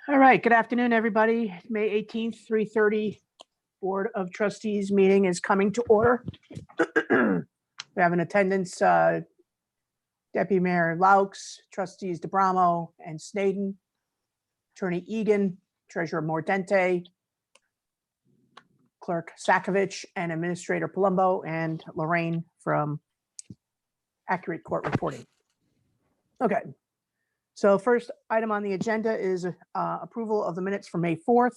All right, good afternoon, everybody. May 18th, 3:30 Board of Trustees meeting is coming to order. We have in attendance Deputy Mayor Laux, Trustees DeBramo and Snaden, Attorney Egan, Treasurer Mordente, Clerk Sakovich, and Administrator Palumbo, and Lorraine from Accurate Court Reporting. Okay. So first item on the agenda is approval of the minutes for May 4th.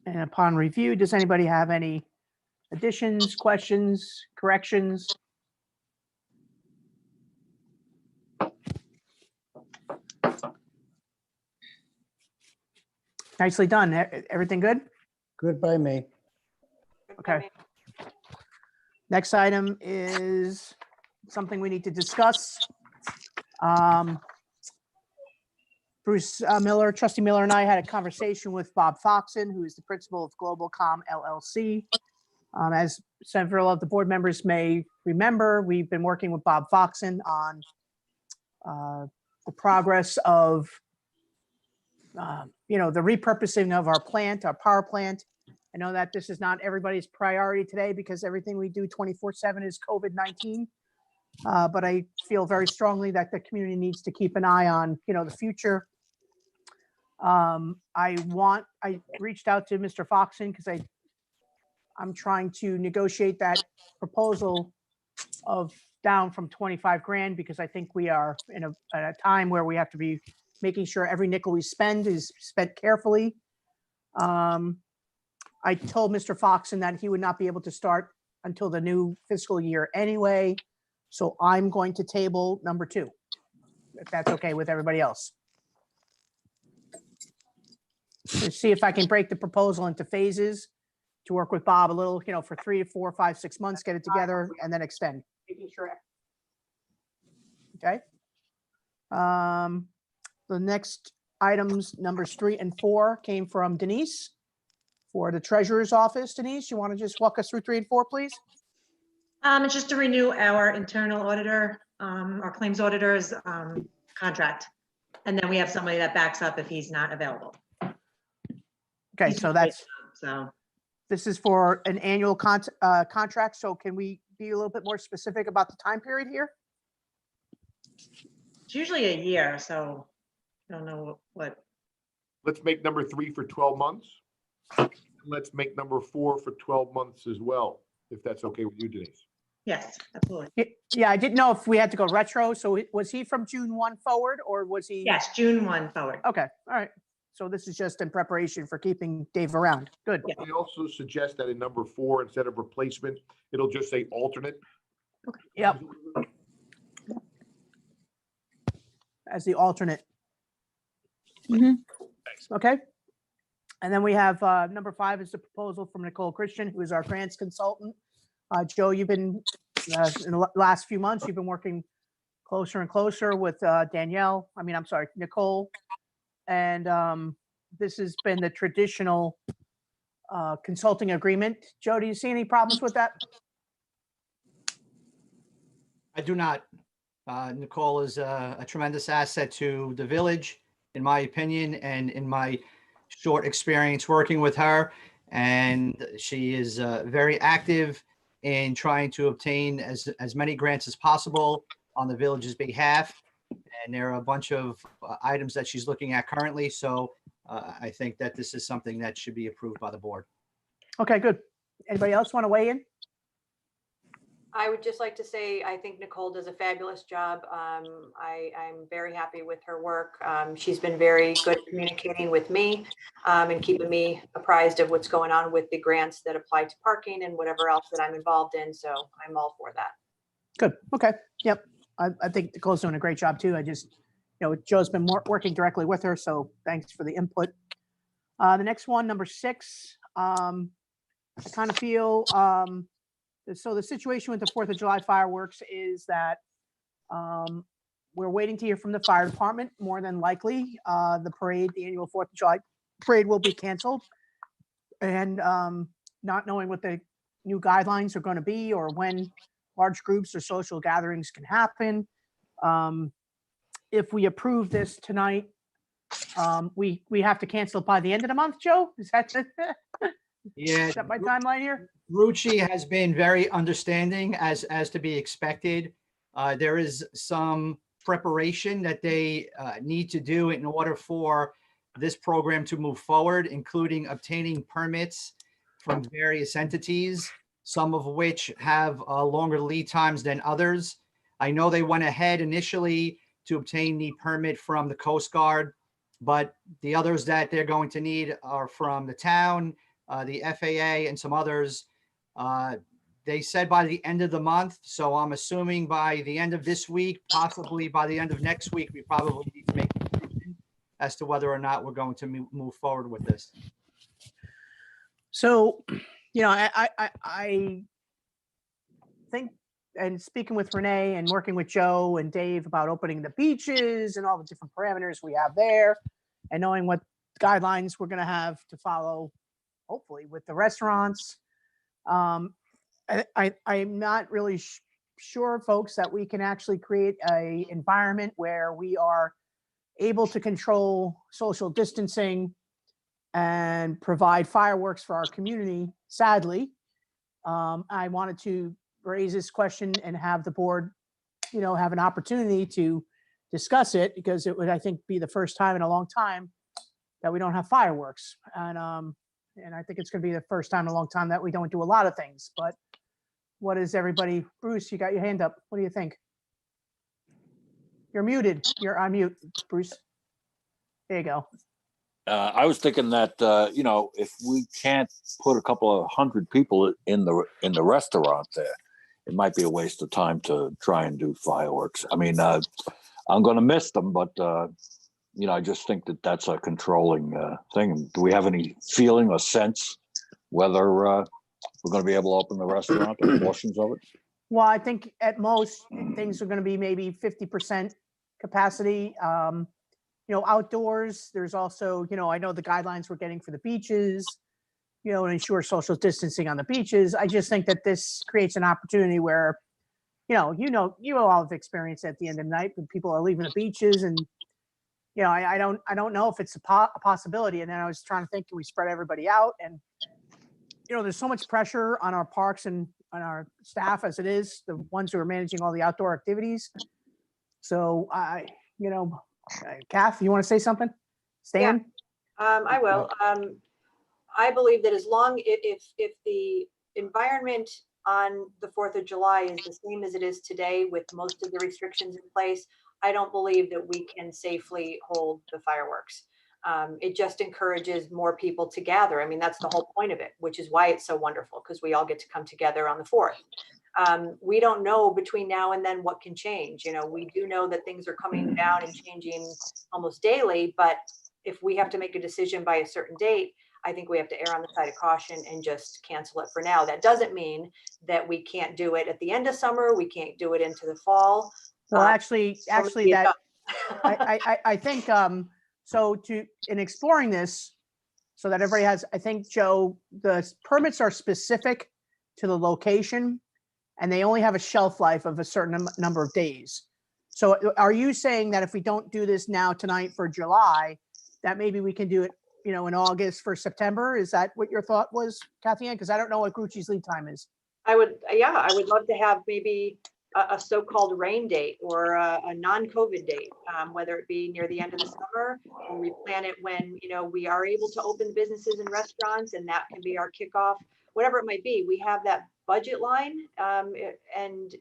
And upon review, does anybody have any additions, questions, corrections? Nicely done. Everything good? Good by me. Okay. Next item is something we need to discuss. Bruce Miller, Trustee Miller and I had a conversation with Bob Foxon, who is the principal of Global Com LLC. As several of the board members may remember, we've been working with Bob Foxon on the progress of, the repurposing of our plant, our power plant. I know that this is not everybody's priority today because everything we do 24/7 is COVID-19. But I feel very strongly that the community needs to keep an eye on, the future. I reached out to Mr. Foxon because I'm trying to negotiate that proposal of down from 25 grand because I think we are in a time where we have to be making sure every nickel we spend is spent carefully. I told Mr. Foxon that he would not be able to start until the new fiscal year anyway. So I'm going to table number 2, if that's okay with everybody else. Let's see if I can break the proposal into phases to work with Bob a little, for 3 to 4, 5, 6 months, get it together and then extend. Making sure. Okay. The next items, numbers 3 and 4, came from Denise for the treasurer's office. Denise, you want to just walk us through 3 and 4, please? It's just to renew our internal auditor, our claims auditor's contract. And then we have somebody that backs up if he's not available. Okay, so that's, So this is for an annual contract. So can we be a little bit more specific about the time period here? it's usually a year, so I don't know what. Let's make number 3 for 12 months. Let's make number 4 for 12 months as well, if that's okay with you, Denise. Yes, absolutely. Yeah, I didn't know if we had to go retro. So was he from June 1 forward or was he? Yes, June 1 forward. Okay, all right. So this is just in preparation for keeping Dave around. Good. Yeah. I also suggest that in number 4, instead of replacement, it'll just say alternate. Yep. As the alternate. Thanks. Okay. And then we have number 5 is the proposal from Nicole Christian, who is our grants consultant. Joe, you've been, in the last few months, you've been working closer and closer with Nicole. And this has been the traditional consulting agreement. Joe, do you see any problems with that? I do not. Nicole is a tremendous asset to the village, in my opinion, and in my short experience working with her. And she is very active in trying to obtain as many grants as possible on the village's behalf. And there are a bunch of items that she's looking at currently. So I think that this is something that should be approved by the board. Okay, good. Anybody else want to weigh in? I would just like to say, I think Nicole does a fabulous job. I'm very happy with her work. She's been very good at communicating with me and keeping me apprised of what's going on with the grants that apply to parking and whatever else that I'm involved in. So I'm all for that. Good. Okay. Yep. I think Nicole's doing a great job too. I just, Joe's been working directly with her. So thanks for the input. The next one, number 6, I kind of feel, so the situation with the 4th of July fireworks is that we're waiting to hear from the fire department. More than likely, the annual 4th of July parade will be canceled. And not knowing what the new guidelines are going to be or when large groups or social gatherings can happen. if we approve this tonight, we have to cancel it by the end of the month, Joe? Is that Yeah, is that my timeline here? Rucci has been very understanding as to be expected. There is some preparation that they need to do in order for this program to move forward, including obtaining permits from various entities, some of which have longer lead times than others. I know they went ahead initially to obtain the permit from the Coast Guard, but the others that they're going to need are from the town, the FAA, and some others. They said by the end of the month, so I'm assuming by the end of this week, possibly by the end of next week, we probably need to make a decision as to whether or not we're going to move forward with this. So, I think, and speaking with Renee and working with Joe and Dave about opening the beaches and all the different parameters we have there, and knowing what guidelines we're going to have to follow, hopefully with the restaurants. I'm not really sure, folks, that we can actually create a environment where we are able to control social distancing and provide fireworks for our community. Sadly, I wanted to raise this question and have the board, have an opportunity to discuss it, because it would, I think, be the first time in a long time that we don't have fireworks. And I think it's going to be the first time in a long time that we don't do a lot of things. But what is everybody? Bruce, you got your hand up. What do you think? You're muted. You're on mute, Bruce. There you go. I was thinking that if we can't put a couple of hundred people in the restaurant there, it might be a waste of time to try and do fireworks. I mean, I'm going to miss them, but I just think that that's a controlling thing. Do we have any feeling or sense whether we're going to be able to open the restaurant or portions of it? Well, I think at most things are going to be maybe 50% capacity. Outdoors, there's also, I know the guidelines we're getting for the beaches, and ensure social distancing on the beaches. I just think that this creates an opportunity where, you all have experienced at the end of the night when people are leaving the beaches, and, I don't know if it's a possibility. And then I was trying to think, can we spread everybody out? And, there's so much pressure on our parks and on our staff as it is, the ones who are managing all the outdoor activities. So Kath, you want to say something? Stan? I will. I believe that as long if the environment on the 4th of July is the same as it is today with most of the restrictions in place, I don't believe that we can safely hold the fireworks. It just encourages more people to gather. I mean, that's the whole point of it, which is why it's so wonderful, because we all get to come together on the 4th. We don't know between now and then what can change. We do know that things are coming down and changing almost daily, but if we have to make a decision by a certain date, I think we have to err on the side of caution and just cancel it for now. That doesn't mean that we can't do it at the end of summer. We can't do it into the fall. Well, actually, that I think so. In exploring this, so that everybody has, I think, Joe, the permits are specific to the location, and they only have a shelf life of a certain number of days. So, are you saying that if we don't do this now tonight for July, that maybe we can do it, in August for September? Is that what your thought was, Kathy Ann? Because I don't know what Grucci's lead time is. I would love to have maybe a so-called rain date or a non-COVID date, whether it be near the end of the summer, or we plan it when, we are able to open businesses and restaurants, and that can be our kickoff, whatever it might be. We have that budget line, and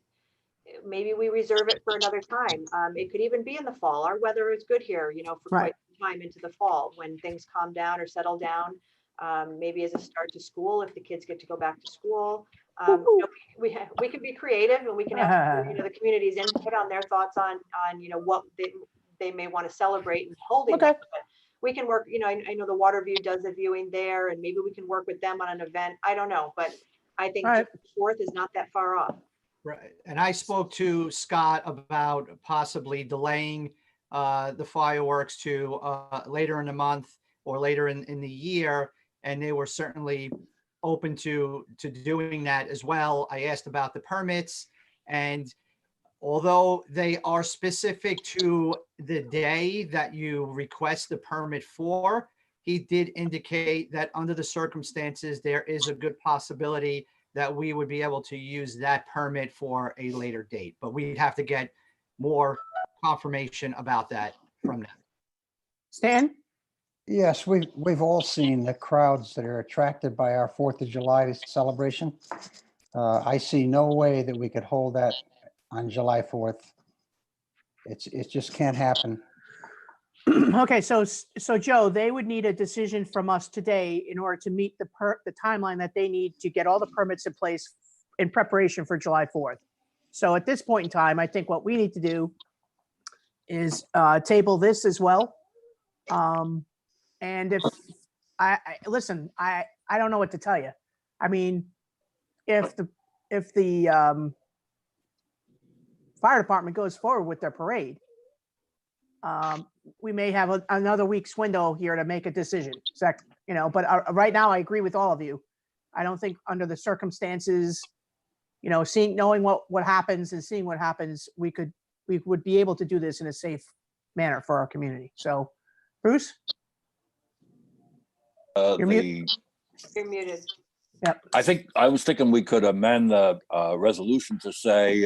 maybe we reserve it for another time. It could even be in the fall. Our weather is good here, for quite some time into the fall when things calm down or settle down. Maybe as a start to school, if the kids get to go back to school. We can be creative, and we can have the community's input on their thoughts on what they may want to celebrate and holding. Okay. But we can work. I know the Waterview does a viewing there, and maybe we can work with them on an event. I don't know, but I think the 4th is not that far off. Right. And I spoke to Scott about possibly delaying the fireworks to later in the month or later in the year, and they were certainly open to doing that as well. I asked about the permits, and although they are specific to the day that you request the permit for, he did indicate that under the circumstances, there is a good possibility that we would be able to use that permit for a later date, but we'd have to get more confirmation about that from them. Stan? Yes, we've all seen the crowds that are attracted by our 4th of July celebration. I see no way that we could hold that on July 4th. It just can't happen. Okay, so Joe, they would need a decision from us today in order to meet the timeline that they need to get all the permits in place in preparation for July 4th. So at this point in time, I think what we need to do is table this as well. And if listen, I don't know what to tell you. I mean, if the fire department goes forward with their parade, we may have another week's window here to make a decision. But right now I agree with all of you. I don't think under the circumstances, knowing what happens and seeing what happens, we would be able to do this in a safe manner for our community. So, Bruce? You're The You're muted. I was thinking we could amend the resolution to say,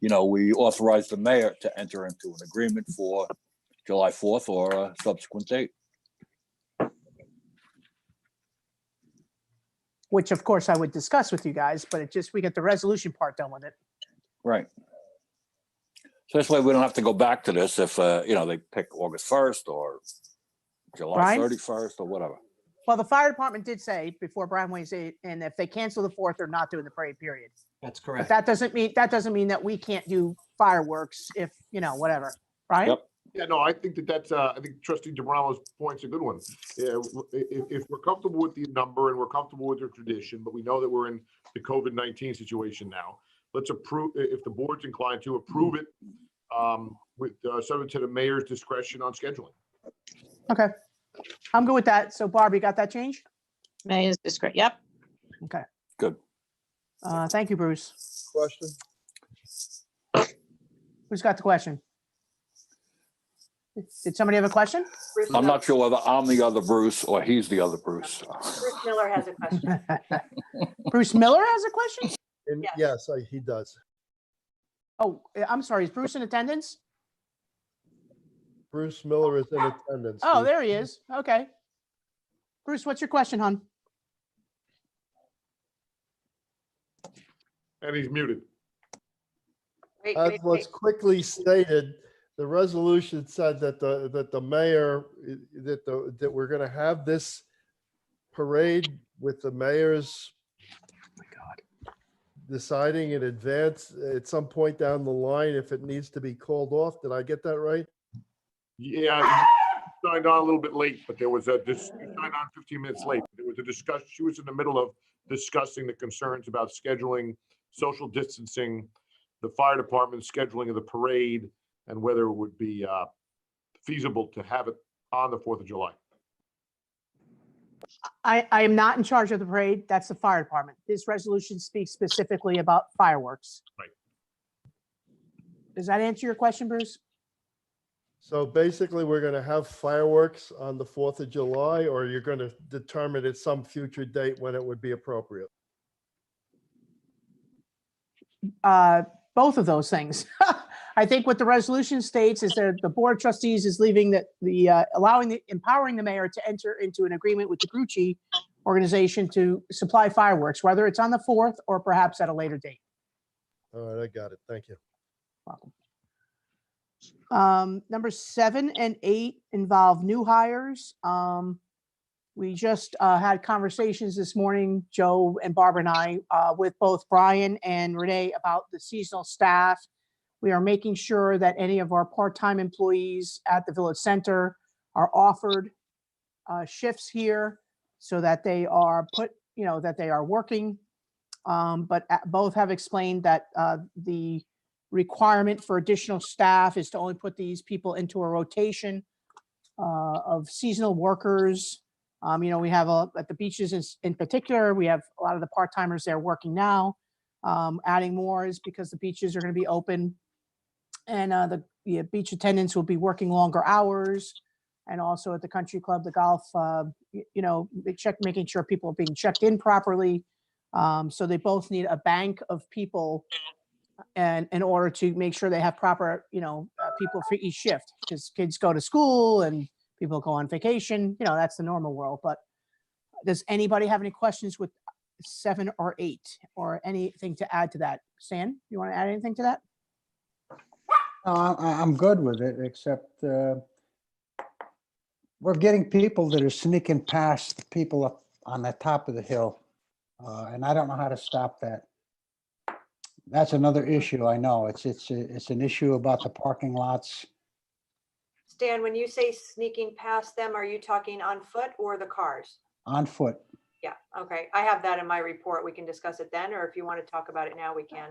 we authorize the mayor to enter into an agreement for July 4th or a subsequent date. Which of course I would discuss with you guys, but we get the resolution part done with it. Right. So this way we don't have to go back to this if, they pick August 1st or July Brian? 31st or whatever. Well, the fire department did say before Brian weighs in, and if they cancel the 4th, they're not doing the parade, period. That's But correct. that doesn't mean that we can't do fireworks if, whatever, right? Yep. Yeah, no, I think I think Trustee DeBrano's point's a good one. Yeah, if we're comfortable with the number and we're comfortable with the tradition, but we know that we're in the COVID-19 situation now, let's approve, if the board's inclined to approve it, with subject to the mayor's discretion on scheduling. Okay. I'm good with that. So Barb, you got that change? May is discreet. Yep. Okay. Good. Thank you, Bruce. Question? Who's got the question? Did somebody have a question? Bruce I'm Miller- not sure whether I'm the other Bruce or he's the other Bruce. Bruce Miller has a question. Bruce Miller has a question? Yes. Yes, he does. Oh, I'm sorry. Is Bruce in attendance? Bruce Miller is in attendance. Oh, there he is. Okay. Bruce, what's your question, hon? And he's muted. Wait, As wait, was wait. quickly stated, the resolution said that the mayor, that we're going to have this parade with the mayor's deciding in advance at some point down the line if it needs to be called off. Did I get that right? Yeah, you signed on a little bit late, but there was you signed on 15 minutes late. There was a discussion. She was in the middle of discussing the concerns about scheduling, social distancing, the fire department scheduling of the parade, and whether it would be feasible to have it on the 4th of July. I am not in charge of the parade. That's the fire department. This resolution speaks specifically about fireworks. Right. Does that answer your question, Bruce? So basically, we're going to have fireworks on the 4th of July, or you're going to determine at some future date when it would be appropriate? Both of those things. I think what the resolution states is that the board of trustees is leaving empowering the mayor to enter into an agreement with the Grucci organization to supply fireworks, whether it's on the 4th or perhaps at a later date. All right, I got it. Thank you. Welcome. Number 7 and 8 involve new hires. We just had conversations this morning, Joe and Barbara and I, with both Brian and Renee about the seasonal staff. We are making sure that any of our part-time employees at the Village Center are offered shifts here so that they are that they are working. But both have explained that the requirement for additional staff is to only put these people into a rotation of seasonal workers. We have at the beaches in particular, we have a lot of the part-timers there working now. Adding more is because the beaches are going to be open And the beach attendants will be working longer hours. And also at the country club, the golf, making sure people are being checked in properly. So they both need a bank of people and in order to make sure they have proper, people for each shift, because kids go to school and people go on vacation, that's the normal world. But does anybody have any questions with 7 or 8 or anything to add to that? Stan, you want to add anything to that? I'm good with it, except we're getting people that are sneaking past people up on the top of the hill. And I don't know how to stop that. That's another issue. I know it's an issue about the parking lots. Stan, when you say sneaking past them, are you talking on foot or the cars? On foot. Yeah, okay. I have that in my report. We can discuss it then, or if you want to talk about it now, we can.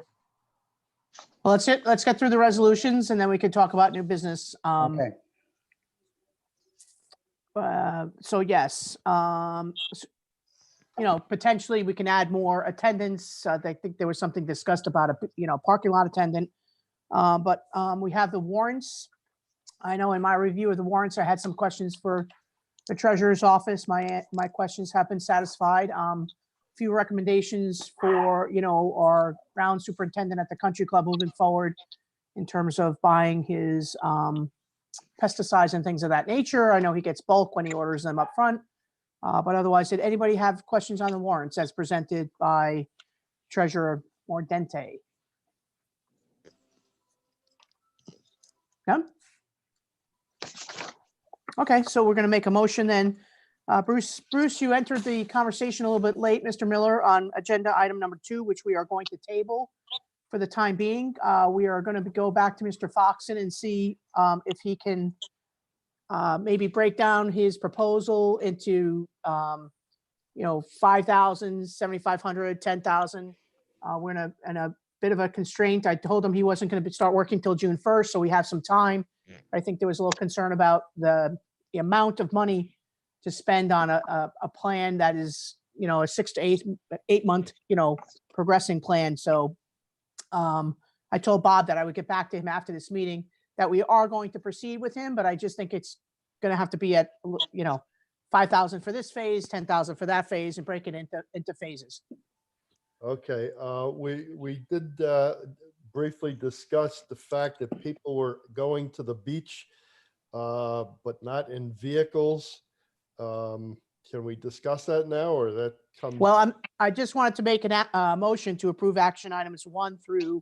Well, let's get through the resolutions and then we can talk about new business. Okay. So yes, potentially we can add more attendance. I think there was something discussed about a, parking lot attendant. But we have the warrants. I know in my review of the warrants, I had some questions for the treasurer's office. My questions have been satisfied. Few recommendations for, our ground superintendent at the country club moving forward in terms of buying his pesticides and things of that nature. I know he gets bulk when he orders them up front. But otherwise, did anybody have questions on the warrants as presented by Treasurer Mordente? None? Okay, so we're going to make a motion then. Bruce, you entered the conversation a little bit late, Mr. Miller, on agenda item number 2, which we are going to table for the time being. We are going to go back to Mr. Foxen and see if he can maybe break down his proposal into 5,000, 7,500, 10,000. We're in a bit of a constraint. I told him he wasn't going to start working till June 1st, so we have some time. I think there was a little concern about the amount of money to spend on a plan that is, a 6 to 8 month, progressing plan. So I told Bob that I would get back to him after this meeting, that we are going to proceed with him, but I just think it's going to have to be at, 5,000 for this phase, 10,000 for that phase, and break it into phases. Okay, we did briefly discuss the fact that people were going to the beach, but not in vehicles. Can we discuss that now, or that comes? Well, I just wanted to make a motion to approve action items 1 through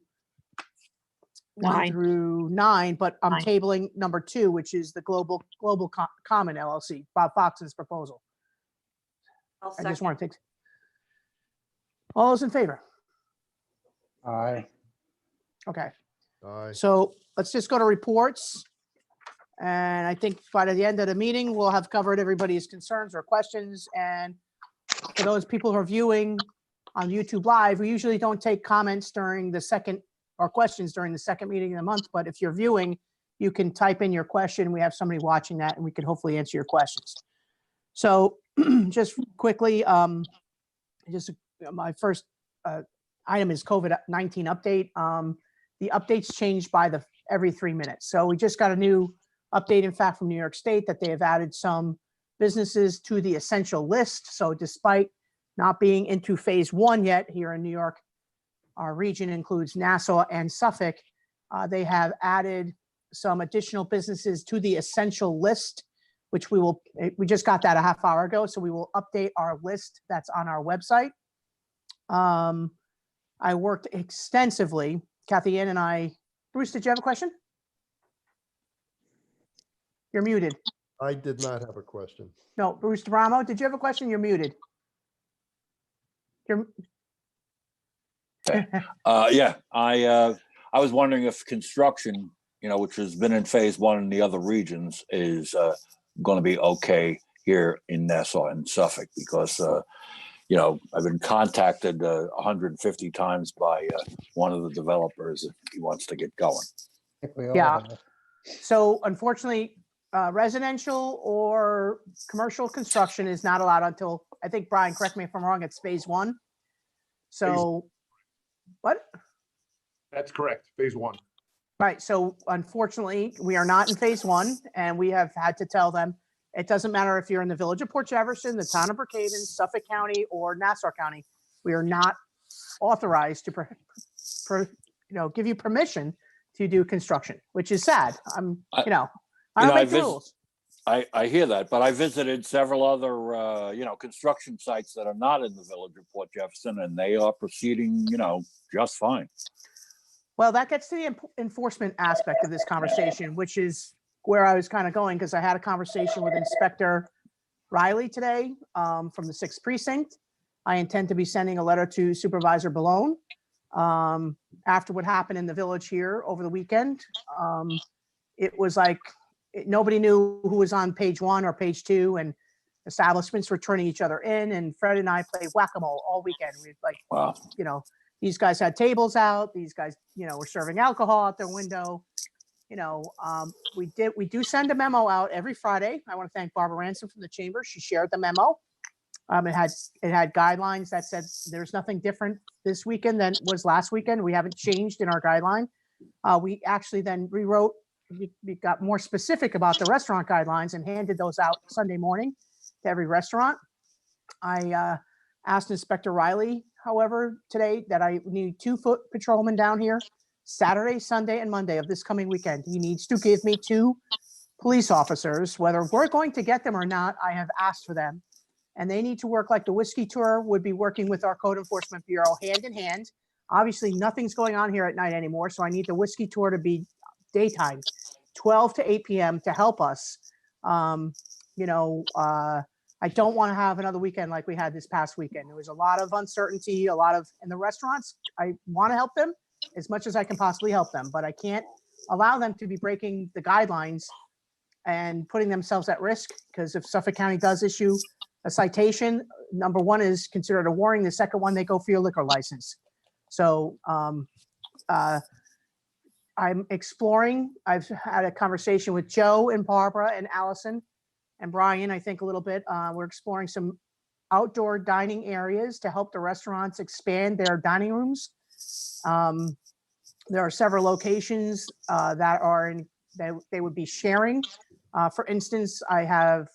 9, but I'm tabling number 2, which is the Global Common LLC, Bob Fox's proposal. I'll I just second. want to take. All those in favor? Aye. Okay, Aye. so let's just go to reports. And I think by the end of the meeting, we'll have covered everybody's concerns or questions. And for those people who are viewing on YouTube Live, we usually don't take comments during the second or questions during the second meeting of the month. But if you're viewing, you can type in your question. We have somebody watching that and we can hopefully answer your questions. So just quickly, my first item is COVID-19 update. The updates change by every 3 minutes. So we just got a new update, in fact, from New York State, that they have added some businesses to the essential list. So despite not being into phase 1 yet here in New York, our region includes Nassau and Suffolk. They have added some additional businesses to the essential list, which we just got that a half hour ago. So we will update our list that's on our website. I worked extensively, Kathy Ann and I. Bruce, did you have a question? You're muted. I did not have a question. No, Bruce DeRamo, did you have a question? You're muted. Yeah, I was wondering if construction, which has been in phase 1 in the other regions, is going to be okay here in Nassau and Suffolk, because I've been contacted 150 times by one of the developers if he wants to get going. I think we all Yeah. have. So unfortunately, residential or commercial construction is not allowed until, I think, Brian, correct me if I'm wrong, it's phase 1. So what? That's correct. Phase 1. Right. So unfortunately, we are not in phase one, and we have had to tell them it doesn't matter if you're in the village of Port Jefferson, the town of Brookhaven, Suffolk County, or Nassau County. We are not authorized to, give you permission to do construction, which is sad. I don't make the rules. I hear that, but I visited several other, construction sites that are not in the village of Port Jefferson, and they are proceeding, just fine. Well, that gets to the enforcement aspect of this conversation, which is where I was kind of going, because I had a conversation with Inspector Riley today from the 6th Precinct. I intend to be sending a letter to Supervisor Balone after what happened in the village here over the weekend. It was like nobody knew who was on page 1 or page 2, and establishments were turning each other in. And Fred and I played whack-a-mole all weekend. We Wow. These guys had tables out. These guys, were serving alcohol out their window. We do send a memo out every Friday. I want to thank Barbara Ransom from the chamber. She shared the memo. It had guidelines that said there's nothing different this weekend than was last weekend. We haven't changed in our guideline. We actually then rewrote. We got more specific about the restaurant guidelines and handed those out Sunday morning to every restaurant. I asked Inspector Riley, however, today that I need 2-foot patrolmen down here Saturday, Sunday, and Monday of this coming weekend. He needs to give me 2 police officers. Whether we're going to get them or not, I have asked for them. And they need to work like the whiskey tour would be working with our code enforcement bureau hand in hand. Obviously, nothing's going on here at night anymore, so I need the whiskey tour to be daytime, 12 to 8 p.m. to help us. I don't want to have another weekend like we had this past weekend. There was a lot of uncertainty, in the restaurants. I want to help them as much as I can possibly help them, but I can't allow them to be breaking the guidelines and putting themselves at risk, because if Suffolk County does issue a citation, number 1 is considered a warning. The second one, they go for your liquor license. So I'm exploring. I've had a conversation with Joe and Barbara and Allison and Brian, I think a little bit. We're exploring some outdoor dining areas to help the restaurants expand their dining rooms. There are several locations that they would be sharing. For instance, I have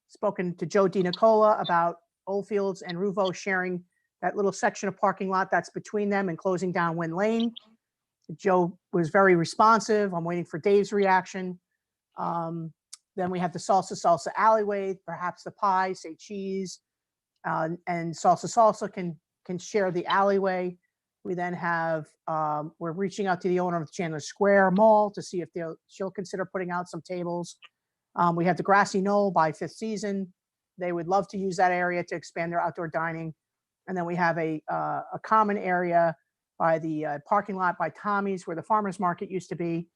spoken to Joe DiNicola about Oldfields and Ruvo sharing that little section of parking lot that's between them and closing down Wynn Lane. Joe was very responsive. I'm waiting for Dave's reaction. Then we have the Salsa alleyway, perhaps the pie, say cheese, and Salsa can share the alleyway. We then have, we're reaching out to the owner of the Chandler Square Mall to see if she'll consider putting out some tables. We have the Grassy Knoll by 5th Season. They would love to use that area to expand their outdoor dining. And then we have a common area by the parking lot by Tommy's where the farmer's market used to be.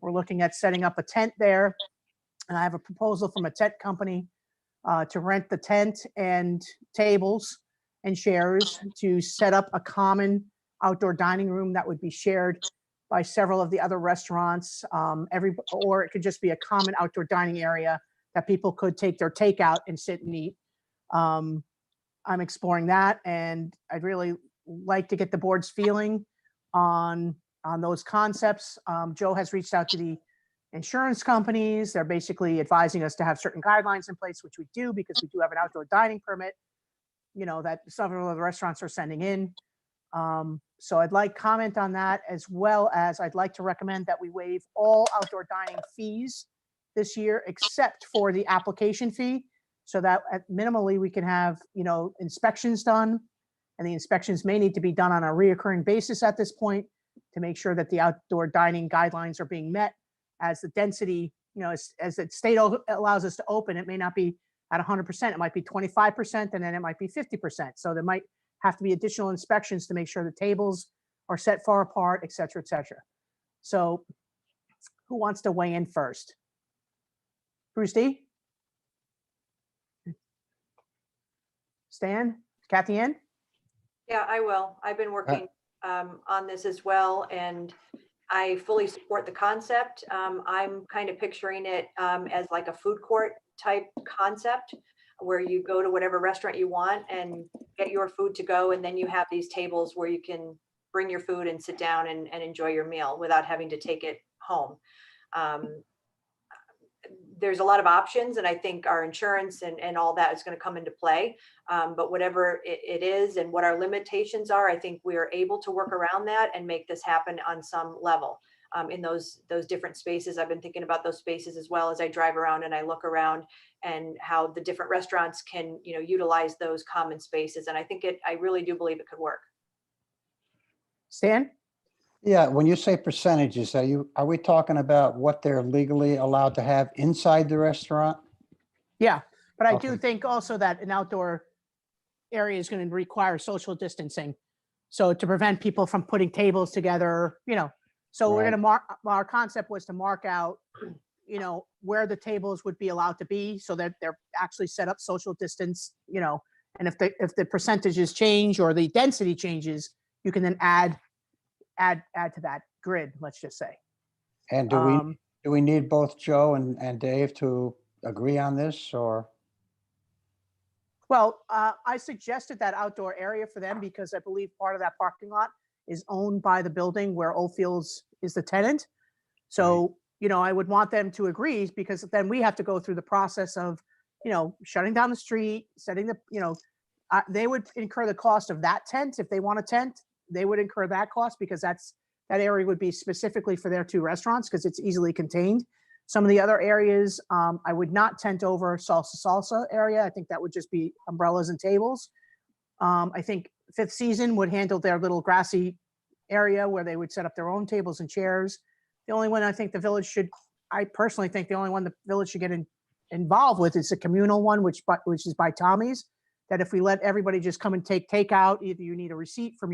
We're looking at setting up a tent there. And I have a proposal from a tent company to rent the tent and tables and chairs to set up a common outdoor dining room that would be shared by several of the other restaurants. Or it could just be a common outdoor dining area that people could take their takeout and sit and eat. I'm exploring that, and I'd really like to get the board's feeling on those concepts. Joe has reached out to the insurance companies. They're basically advising us to have certain guidelines in place, which we do because we do have an outdoor dining permit, that several of the restaurants are sending in. So I'd like comment on that, as well as I'd like to recommend that we waive all outdoor dining fees this year, except for the application fee, so that at minimally we can have, inspections done. And the inspections may need to be done on a reoccurring basis at this point to make sure that the outdoor dining guidelines are being met. As the density, as the state allows us to open, it may not be at 100%. It might be 25%, and then it might be 50%. So there might have to be additional inspections to make sure the tables are set far apart, et cetera, et cetera. So who wants to weigh in first? Bruce D? Stan? Kathy Ann? Yeah, I will. I've been working on this as well, and I fully support the concept. I'm kind of picturing it as like a food court type concept where you go to whatever restaurant you want and get your food to go, and then you have these tables where you can bring your food and sit down and enjoy your meal without having to take it home. There's a lot of options, and I think our insurance and all that is going to come into play. But whatever it is and what our limitations are, I think we are able to work around that and make this happen on some level. In those different spaces, I've been thinking about those spaces as well as I drive around and I look around and how the different restaurants can, utilize those common spaces. And I think I really do believe it could work. Stan? Yeah, when you say percentages, are we talking about what they're legally allowed to have inside the restaurant? Yeah, but I do Okay. think also that an outdoor area is going to require social distancing. So to prevent people from putting tables together, so we're going to mark, our concept was to mark out, where the tables would be allowed to be so that they're actually set up social distance, and if the percentages change or the density changes, you can then add to that grid, let's just say. And do we need both Joe and Dave to agree on this, or? Well, I suggested that outdoor area for them because I believe part of that parking lot is owned by the building where Oldfields is the tenant. So, I would want them to agree because then we have to go through the process of, shutting down the street, setting the, they would incur the cost of that tent. If they want a tent, they would incur that cost because that area would be specifically for their two restaurants because it's easily contained. Some of the other areas, I would not tent over salsa area. I think that would just be umbrellas and tables. I think Fifth Season would handle their little grassy area where they would set up their own tables and chairs. The only one I think the village should, I personally think the only one the village should get involved with is a communal one, which is by Tommy's. That if we let everybody just come and take takeout, either you need a receipt from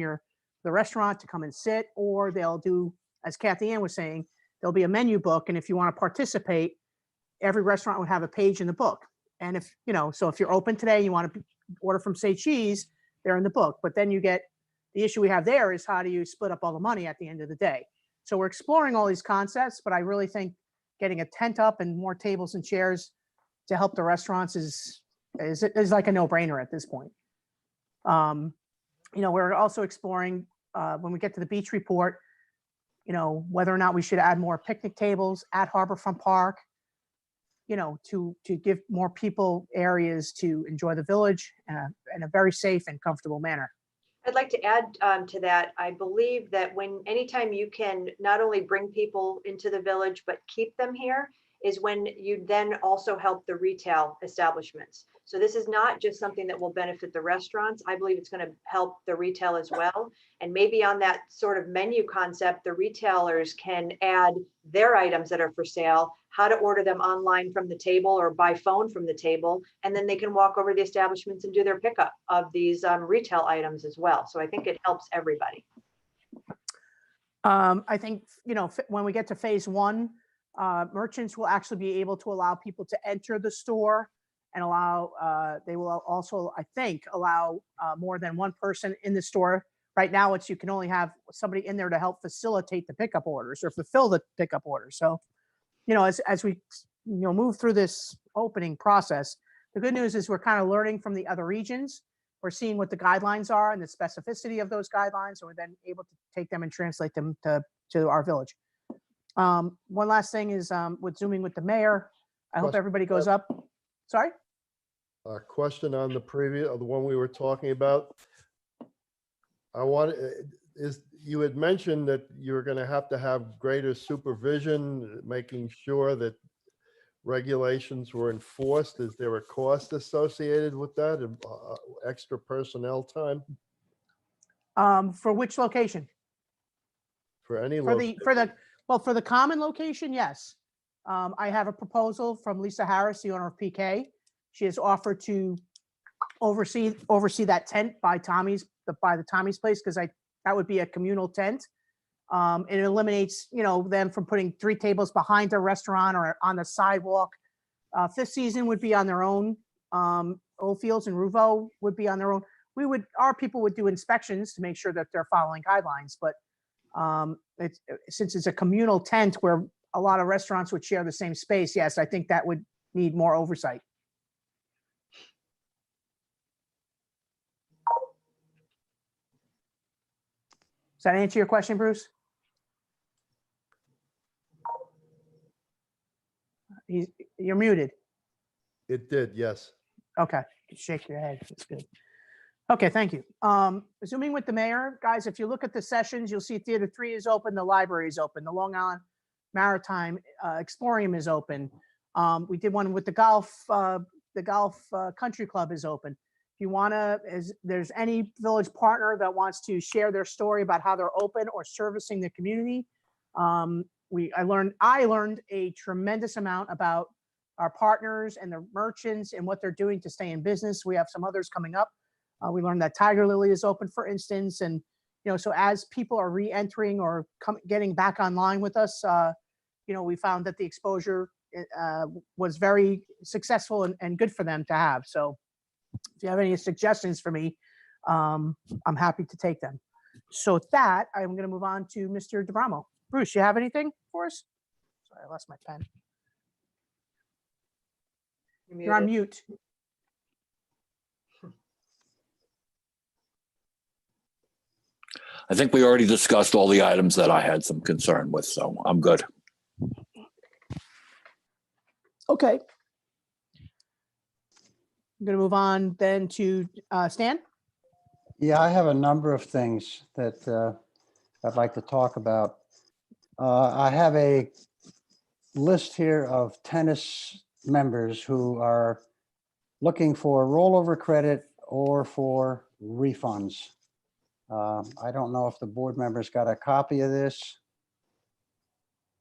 the restaurant to come and sit, or they'll do, as Kathy Ann was saying, there'll be a menu book. And if you want to participate, every restaurant would have a page in the book. And if, so if you're open today, you want to order from Say Cheese, they're in the book. But then the issue we have there is how do you split up all the money at the end of the day? So we're exploring all these concepts, but I really think getting a tent up and more tables and chairs to help the restaurants is like a no-brainer at this point. We're also exploring when we get to the beach report, whether or not we should add more picnic tables at Harborfront Park, to give more people areas to enjoy the village in a very safe and comfortable manner. I'd like to add to that. I believe that anytime you can not only bring people into the village, but keep them here is when you then also help the retail establishments. So this is not just something that will benefit the restaurants. I believe it's going to help the retail as well. And maybe on that sort of menu concept, the retailers can add their items that are for sale, how to order them online from the table or by phone from the table. And then they can walk over to the establishments and do their pickup of these retail items as well. So I think it helps everybody. I think, when we get to phase one, merchants will actually be able to allow people to enter the store and they will also, I think, allow more than one person in the store. Right now, you can only have somebody in there to help facilitate the pickup orders or fulfill the pickup orders. So, as we, move through this opening process, the good news is we're kind of learning from the other regions. We're seeing what the guidelines are and the specificity of those guidelines, and we're then able to take them and translate them to our village. One last thing is with Zooming with the mayor. I hope everybody goes up. Sorry? A question on the one we were talking about. You had mentioned that you're going to have greater supervision, making sure that regulations were enforced. Is there a cost associated with that? Extra personnel time? For which location? For any For the common location, yes. I have a proposal from Lisa Harris, the owner of PK. She has offered to oversee that tent by the Tommy's place, because that would be a communal tent. It eliminates, them from putting 3 tables behind their restaurant or on the sidewalk. Fifth Season would be on their own. Oldfields and Ruvo would be on their own. Our people would do inspections to make sure that they're following guidelines, but since it's a communal tent where a lot of restaurants would share the same space, yes, I think that would need more oversight. Does that answer your question, Bruce? You're muted. It did, yes. Okay, shake your head. That's good. Okay, thank you. Resuming with the mayor, guys, if you look at the sessions, you'll see Theater 3 is open, the library is open, the Long Island Maritime Explorium is open. We did one with the golf country club is open. If you want to, there's any village partner that wants to share their story about how they're open or servicing the community. I learned a tremendous amount about our partners and the merchants and what they're doing to stay in business. We have some others coming up. We learned that Tiger Lily is open, for instance, and so as people are re-entering or getting back online with us, we found that the exposure was very successful and good for them to have. So if you have any suggestions for me, I'm happy to take them. So with that, I'm going to move on to Mr. DeBramo. Bruce, you have anything for us? Sorry, I lost my pen. You're on mute. I think we already discussed all the items that I had some concern with, so I'm good. Okay. I'm going to move on then to Stan. Yeah, I have a number of things that I'd like to talk about. I have a list here of tennis members who are looking for rollover credit or for refunds. I don't know if the board members got a copy of this,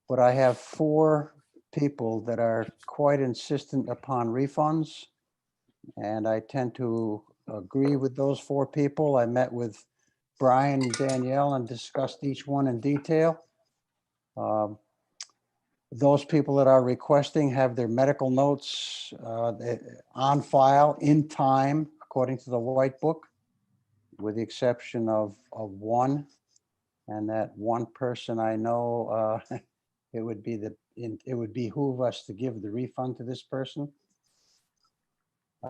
but I have 4 people that are quite insistent upon refunds, and I tend to agree with those 4 people. I met with Brian and Danielle and discussed each one in detail. Those people that are requesting have their medical notes on file in time, according to the White Book, with the exception of one. And that one person I know, it would behoove us to give the refund to this person.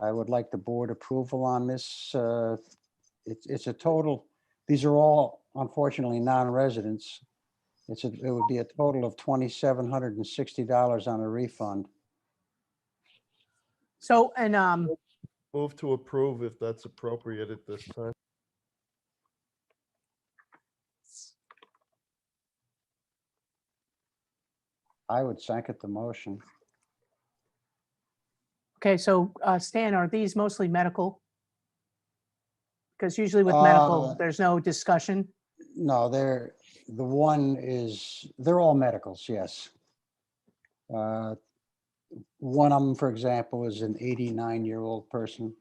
I would like the board approval on this. It's a total, these are all unfortunately non-residents. It would be a total of $2,760 on a refund. So, and Move to approve if that's appropriate at this time. I would second the motion. okay, so Stan, are these mostly medical? Because usually with medical, there's no discussion. No, they're all medicals, yes. One of them, for example, is an 89-year-old person.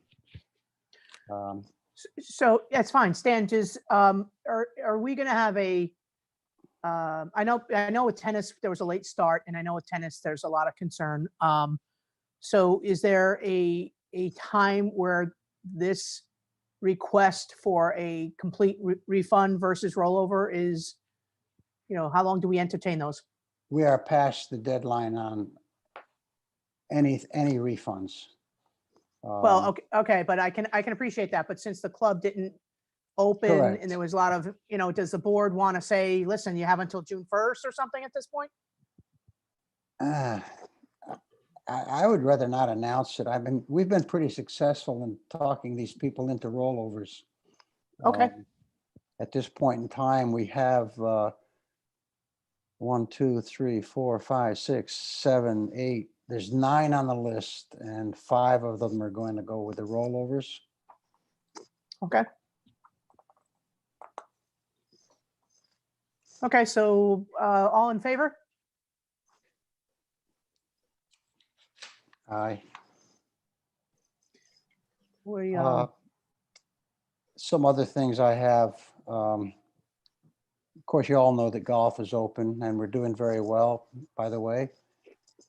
So that's fine. Stan, are we going to have a? I know with tennis there was a late start, and I know with tennis there's a lot of concern. So is there a time where this request for a complete refund versus rollover is, how long do we entertain those? We are past the deadline on any refunds. Well, okay, but I can appreciate that. But since the club didn't open Correct. and there was a lot of, does the board want to say, listen, you have until June 1st or something at this point? I would rather not announce it. We've been pretty successful in talking these people into rollovers. Okay. At this point in time, we have 1, 2, 3, 4, 5, 6, 7, 8. There's 9 on the list, and 5 of them are going to go with the rollovers. Okay. Okay, so all in favor? Aye. We, Some other things I have. Of course, you all know that golf is open, and we're doing very well, by the way.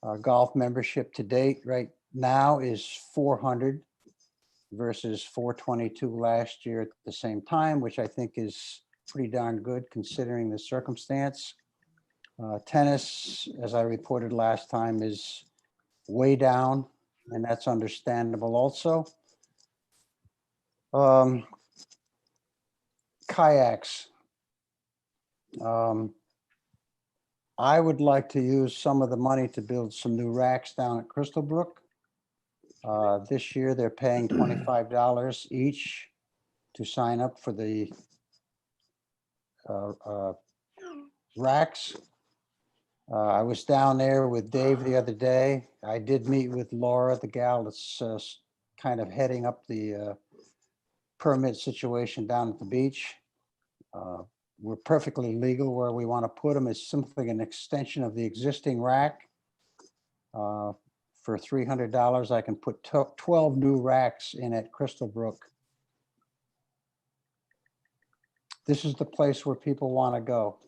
Our golf membership to date right now is 400 versus 422 last year at the same time, which I think is pretty darn good considering the circumstance. Tennis, as I reported last time, is way down, and that's understandable also. Kayaks. I would like to use some of the money to build some new racks down at Crystal Brook. This year, they're paying $25 each to sign up for the racks. I was down there with Dave the other day. I did meet with Laura, the gal that's kind of heading up the permit situation down at the beach. We're perfectly legal where we want to put them. It's simply an extension of the existing rack. For $300, I can put 12 new racks in at Crystal Brook. This is the place where people want to go.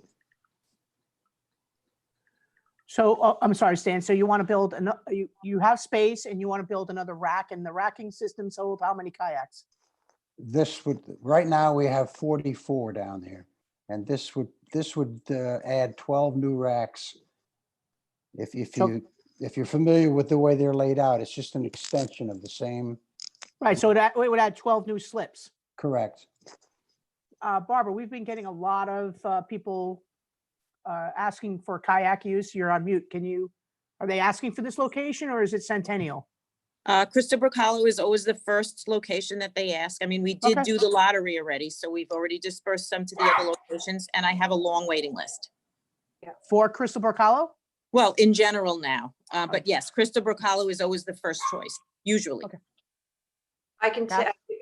So, I'm sorry, Stan, so you want to build, you have space and you want to build another rack, and the racking systems hold how many kayaks? This would, right now we have 44 down there. And this would add 12 new racks. If you're familiar with the way they're laid out, it's just an extension of the same. Right, so it would add 12 new slips. Correct. Barbara, we've been getting a lot of people asking for kayak use. You're on mute. Are they asking for this location or is it Centennial? Crystal Brook Hollow is always the first location that they ask. I mean, we did Okay. do the lottery already, so we've already dispersed some to the other locations, and I have a long waiting list. For Crystal Brook Hollow? Well, in general now, but yes, Crystal Brook Hollow is always the first choice, usually. Okay.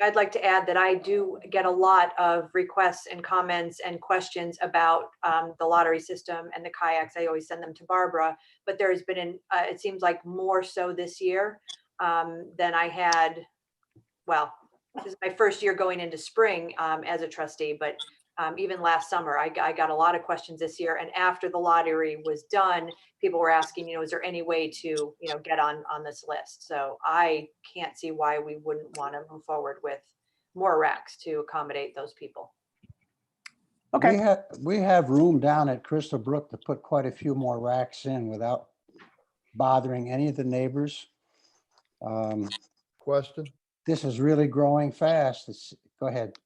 I'd like to add that I do get a lot of requests and comments and questions about the lottery system and the kayaks. I always send them to Barbara, but there's been it seems like more so this year than I had. Well, this is my first year going into spring as a trustee, but even last summer, I got a lot of questions this year. And after the lottery was done, people were asking, is there any way to, get on this list? So I can't see why we wouldn't want to move forward with more racks to accommodate those people. Okay. We have room down at Crystal Brook to put quite a few more racks in without bothering any of the neighbors. Question? This is really growing fast. Go ahead,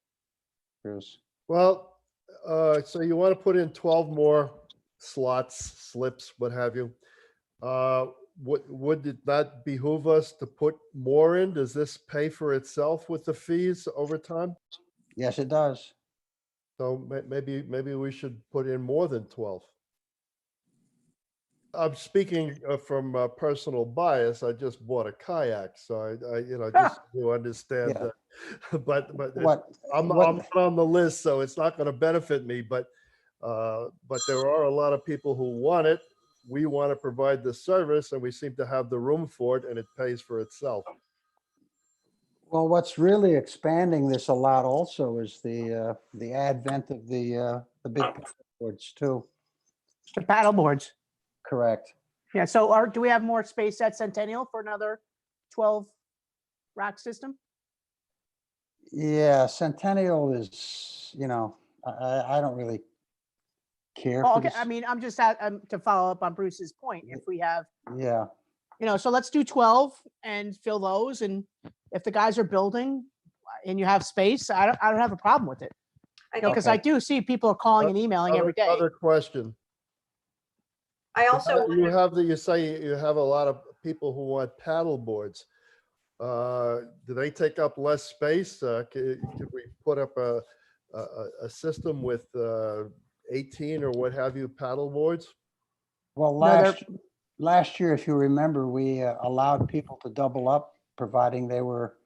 Bruce. Well, so you want to put in 12 more slots, slips, what have you. Would it not behoove us to put more in? Does this pay for itself with the fees over time? Yes, it does. So maybe we should put in more than 12. I'm speaking from personal bias. I just bought a kayak, so I just to understand Yeah. that. But I'm not on the list, so it's not going to benefit me. But there are a lot of people who want it. We want to provide the service, and we seem to have the room for it, and it pays for itself. Well, what's really expanding this a lot also is the advent of the big boards too. The paddle boards. Correct. Yeah, so do we have more space at Centennial for another 12 rack system? Yeah, Centennial is, I don't really care Oh, for okay, this. I mean, I'm just to follow up on Bruce's point. If we have, Yeah, so let's do 12 and fill those. And if the guys are building and you have space, I don't have a problem with it. Because I do see people are calling and emailing every day. Other question. I also You say you have a lot of people who want paddle boards. Do they take up less space? Could we put up a system with 18 or what have you paddle boards? well, last year, if you remember, we allowed people to double up, providing they were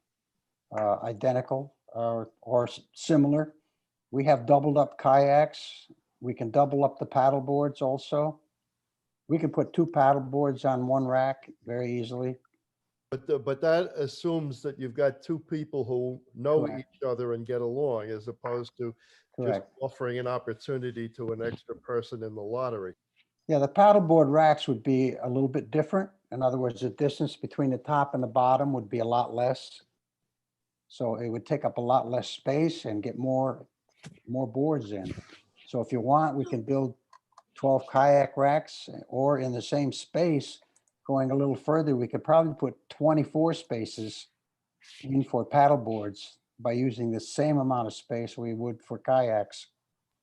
identical or similar. We have doubled up kayaks. We can double up the paddle boards also. We can put 2 paddle boards on 1 rack very easily. But that assumes that you've got 2 people who know Correct. each other and get along, as opposed to just Correct. offering an opportunity to an extra person in the lottery. Yeah, the paddleboard racks would be a little bit different. In other words, the distance between the top and the bottom would be a lot less. So it would take up a lot less space and get more boards in. So if you want, we can build 12 kayak racks, or in the same space, going a little further, we could probably put 24 spaces in for paddle boards by using the same amount of space we would for kayaks.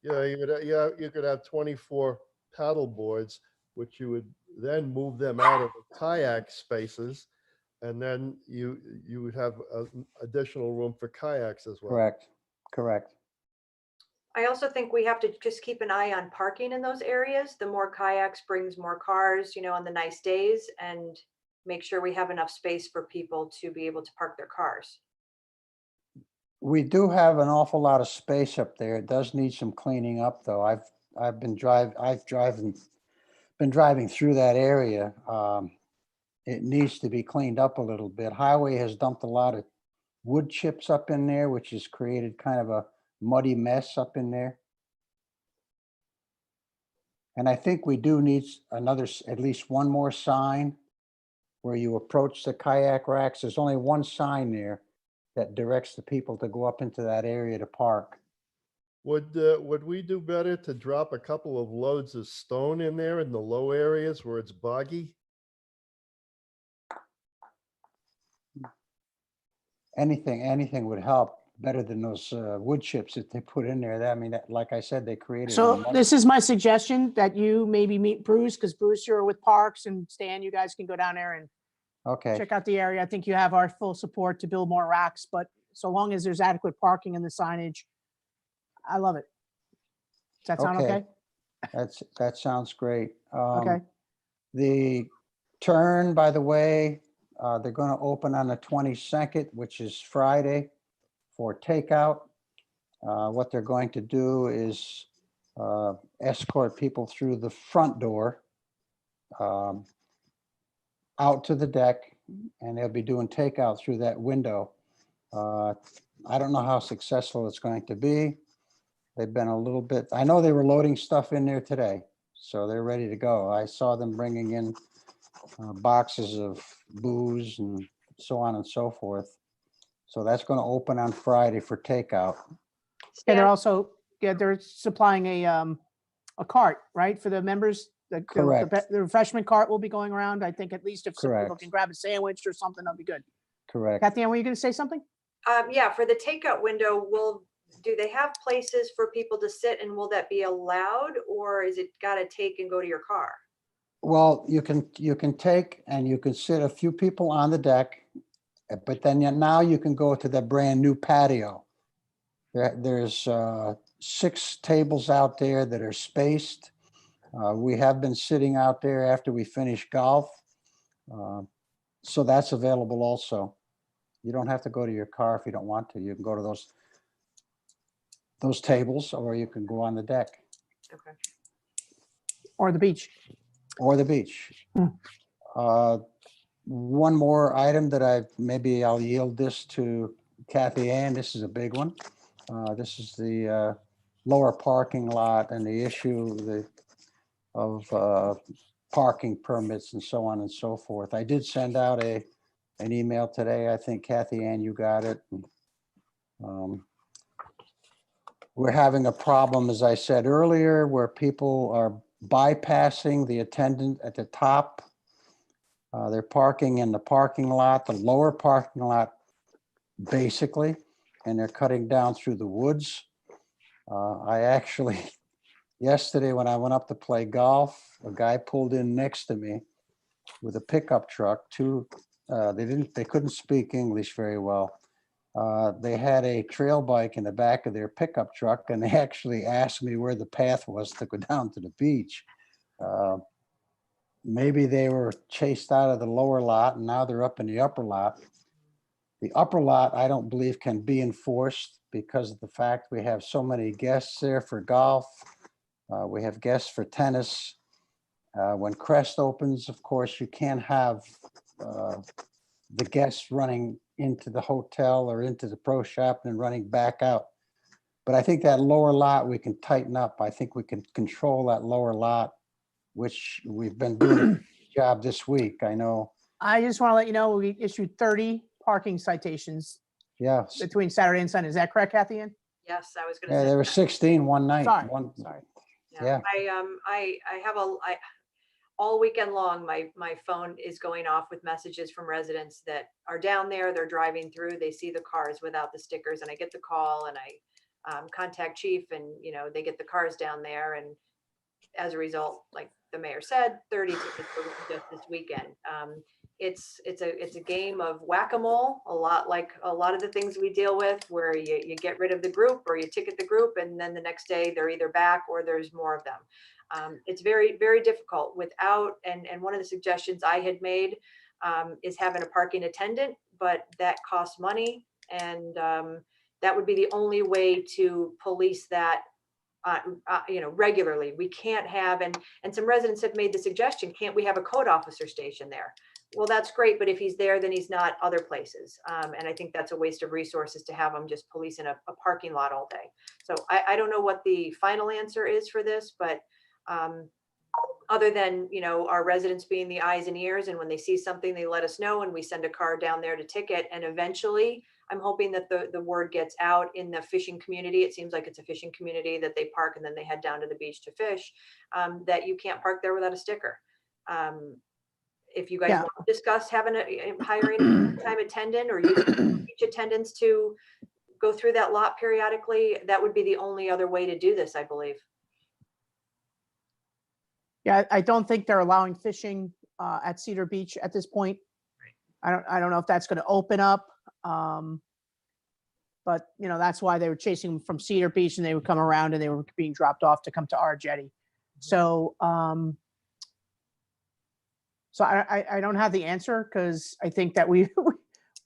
you could have 24 paddle boards, which you would then move them out of the kayak spaces. And then you would have additional room for kayaks as well. Correct, correct. I also think we have to just keep an eye on parking in those areas. The more kayaks brings more cars, on the nice days, and make sure we have enough space for people to be able to park their cars. We do have an awful lot of space up there. It does need some cleaning up, though. I've been driving through that area. It needs to be cleaned up a little bit. Highway has dumped a lot of wood chips up in there, which has created kind of a muddy mess up in there. And I think we do need at least one more sign where you approach the kayak racks. There's only one sign there that directs the people to go up into that area to park. Would we do better to drop a couple of loads of stone in there in the low areas where it's boggy? Anything would help, better than those wood chips that they put in there. Like I said, they created. So this is my suggestion, that you maybe meet Bruce, because Bruce, you're with Parks, and Stan, you guys can go down there and Okay, check out the area. I think you have our full support to build more racks, but so long as there's adequate parking and the signage, I love it. Does that sound Okay. okay? that sounds great. Okay. The turn, by the way, they're going to open on the 22nd, which is Friday, for takeout. What they're going to do is escort people through the front door out to the deck, and they'll be doing takeout through that window. I don't know how successful it's going to be. They've been a little bit, I know they were loading stuff in there today, so they're ready to go. I saw them bringing in boxes of booze and so on and so forth. So that's going to open on Friday for takeout. Yeah, they're Stan, also, they're supplying a cart, right, for the members? Correct. The refreshment cart will be going around. I think at least if some people Correct. can grab a sandwich or something, that'll be good. Correct. Kathy Ann, were you going to say something? yeah, for the takeout window, do they have places for people to sit, and will that be allowed, or is it got to take and go to your car? Well, you can take and you can sit a few people on the deck, but then now you can go to the brand new patio. There's 6 tables out there that are spaced. We have been sitting out there after we finish golf. So that's available also. You don't have to go to your car if you don't want to. You can go to those tables, or you can go on the deck Okay. Or the beach? or the beach. One more item that maybe I'll yield this to Kathy Ann. This is a big one. This is the lower parking lot and the issue of parking permits and so on and so forth. I did send out an email today. I think Kathy Ann, you got it. We're having a problem, as I said earlier, where people are bypassing the attendant at the top. They're parking in the parking lot, the lower parking lot, basically, and they're cutting down through the woods. I actually, yesterday when I went up to play golf, a guy pulled in next to me with a pickup truck. They couldn't speak English very well. They had a trail bike in the back of their pickup truck, and they actually asked me where the path was to go down to the beach. Maybe they were chased out of the lower lot and now they're up in the upper lot. The upper lot, I don't believe, can be enforced because of the fact we have so many guests there for golf. We have guests for tennis. When Crest opens, of course, you can't have the guests running into the hotel or into the pro shop and running back out. But I think that lower lot we can tighten up. I think we can control that lower lot, which we've been doing a good job this week. I know. I just want to let you know, we issued 30 parking citations Yeah. between Saturday and Sunday. Is that correct, Kathy Ann? Yes, I was going Yeah, to say. there were 16 one night. Sorry, One, sorry. yeah. I have all weekend long, my phone is going off with messages from residents that are down there. They're driving through, they see the cars without the stickers, and I get the call, and contact chief and, they get the cars down there. And as a result, like the mayor said, 30 tickets just this weekend. It's a game of whack-a-mole, a lot like a lot of the things we deal with, where you get rid of the group or you ticket the group, and then the next day they're either back or there's more of them. It's very, very difficult without, and one of the suggestions I had made is having a parking attendant, but that costs money, and that would be the only way to police that regularly. We can't have, and some residents have made the suggestion, can't we have a code officer station there? Well, that's great, but if he's there, then he's not other places. And I think that's a waste of resources to have him just policing a parking lot all day. So I don't know what the final answer is for this, but other than, our residents being the eyes and ears, and when they see something, they let us know and we send a car down there to ticket. And eventually, I'm hoping that the word gets out in the fishing community. It seems like it's a fishing community that they park and then they head down to the beach to fish, that you can't park there without a sticker. If you guys Yeah. want to discuss hiring a time attendant or using beach attendants to go through that lot periodically, that would be the only other way to do this, I believe. Yeah, I don't think they're allowing fishing at Cedar Beach at this point. I don't know if that's going to open up. But that's why they were chasing them from Cedar Beach, and they would come around and they were being dropped off to come to our jetty. So, so I don't have the answer, because I think that we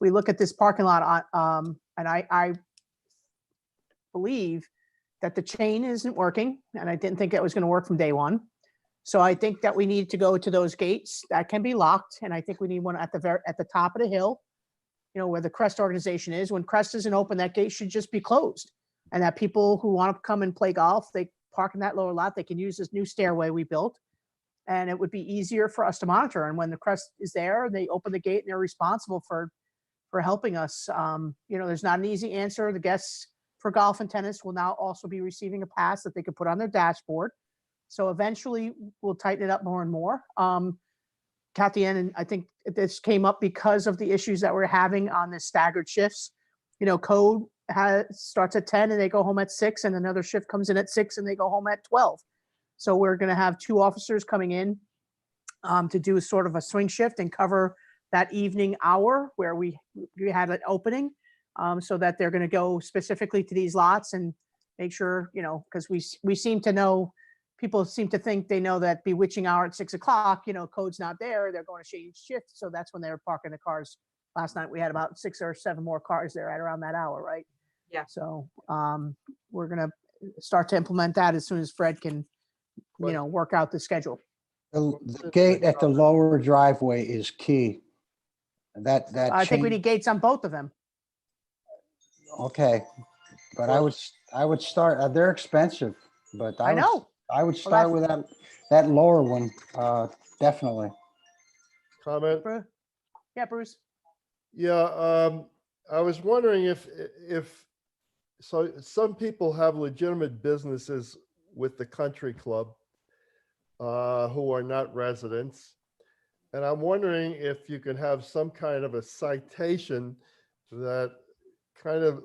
look at this parking lot on, and I believe that the chain isn't working, and I didn't think it was going to work from day one. So I think that we need to go to those gates that can be locked, and I think we need one at the top of the hill, where the Crest organization is. When Crest isn't open, that gate should just be closed, and that people who want to come and play golf, they park in that lower lot. They can use this new stairway we built, and it would be easier for us to monitor. And when the Crest is there, they open the gate and they're responsible for helping us. There's not an easy answer. The guests for golf and tennis will now also be receiving a pass that they can put on their dashboard. So eventually we'll tighten it up more and more. Kathy, and I think this came up because of the issues that we're having on the staggered shifts. Code starts at 10 and they go home at 6, and another shift comes in at 6 and they go home at 12. So we're going to have 2 officers coming in to do sort of a swing shift and cover that evening hour where we had an opening, so that they're going to go specifically to these lots and make sure, because we seem to know, people seem to think they know that bewitching hour at 6 o'clock, code's not there. They're going to shade shift. So that's when they were parking the cars. Last night, we had about 6 or 7 more cars there at around that hour, right? Yeah. So we're going to start to implement that as soon as Fred can, work out the schedule. The gate at the lower driveway is key. That I think we chain- need gates on both of them. Okay, but I would start, they're expensive, but I know. I would start with that lower one, definitely. Comment? Yeah, Bruce. Yeah, I was wondering if so some people have legitimate businesses with the country club who are not residents. And I'm wondering if you can have some kind of a citation that kind of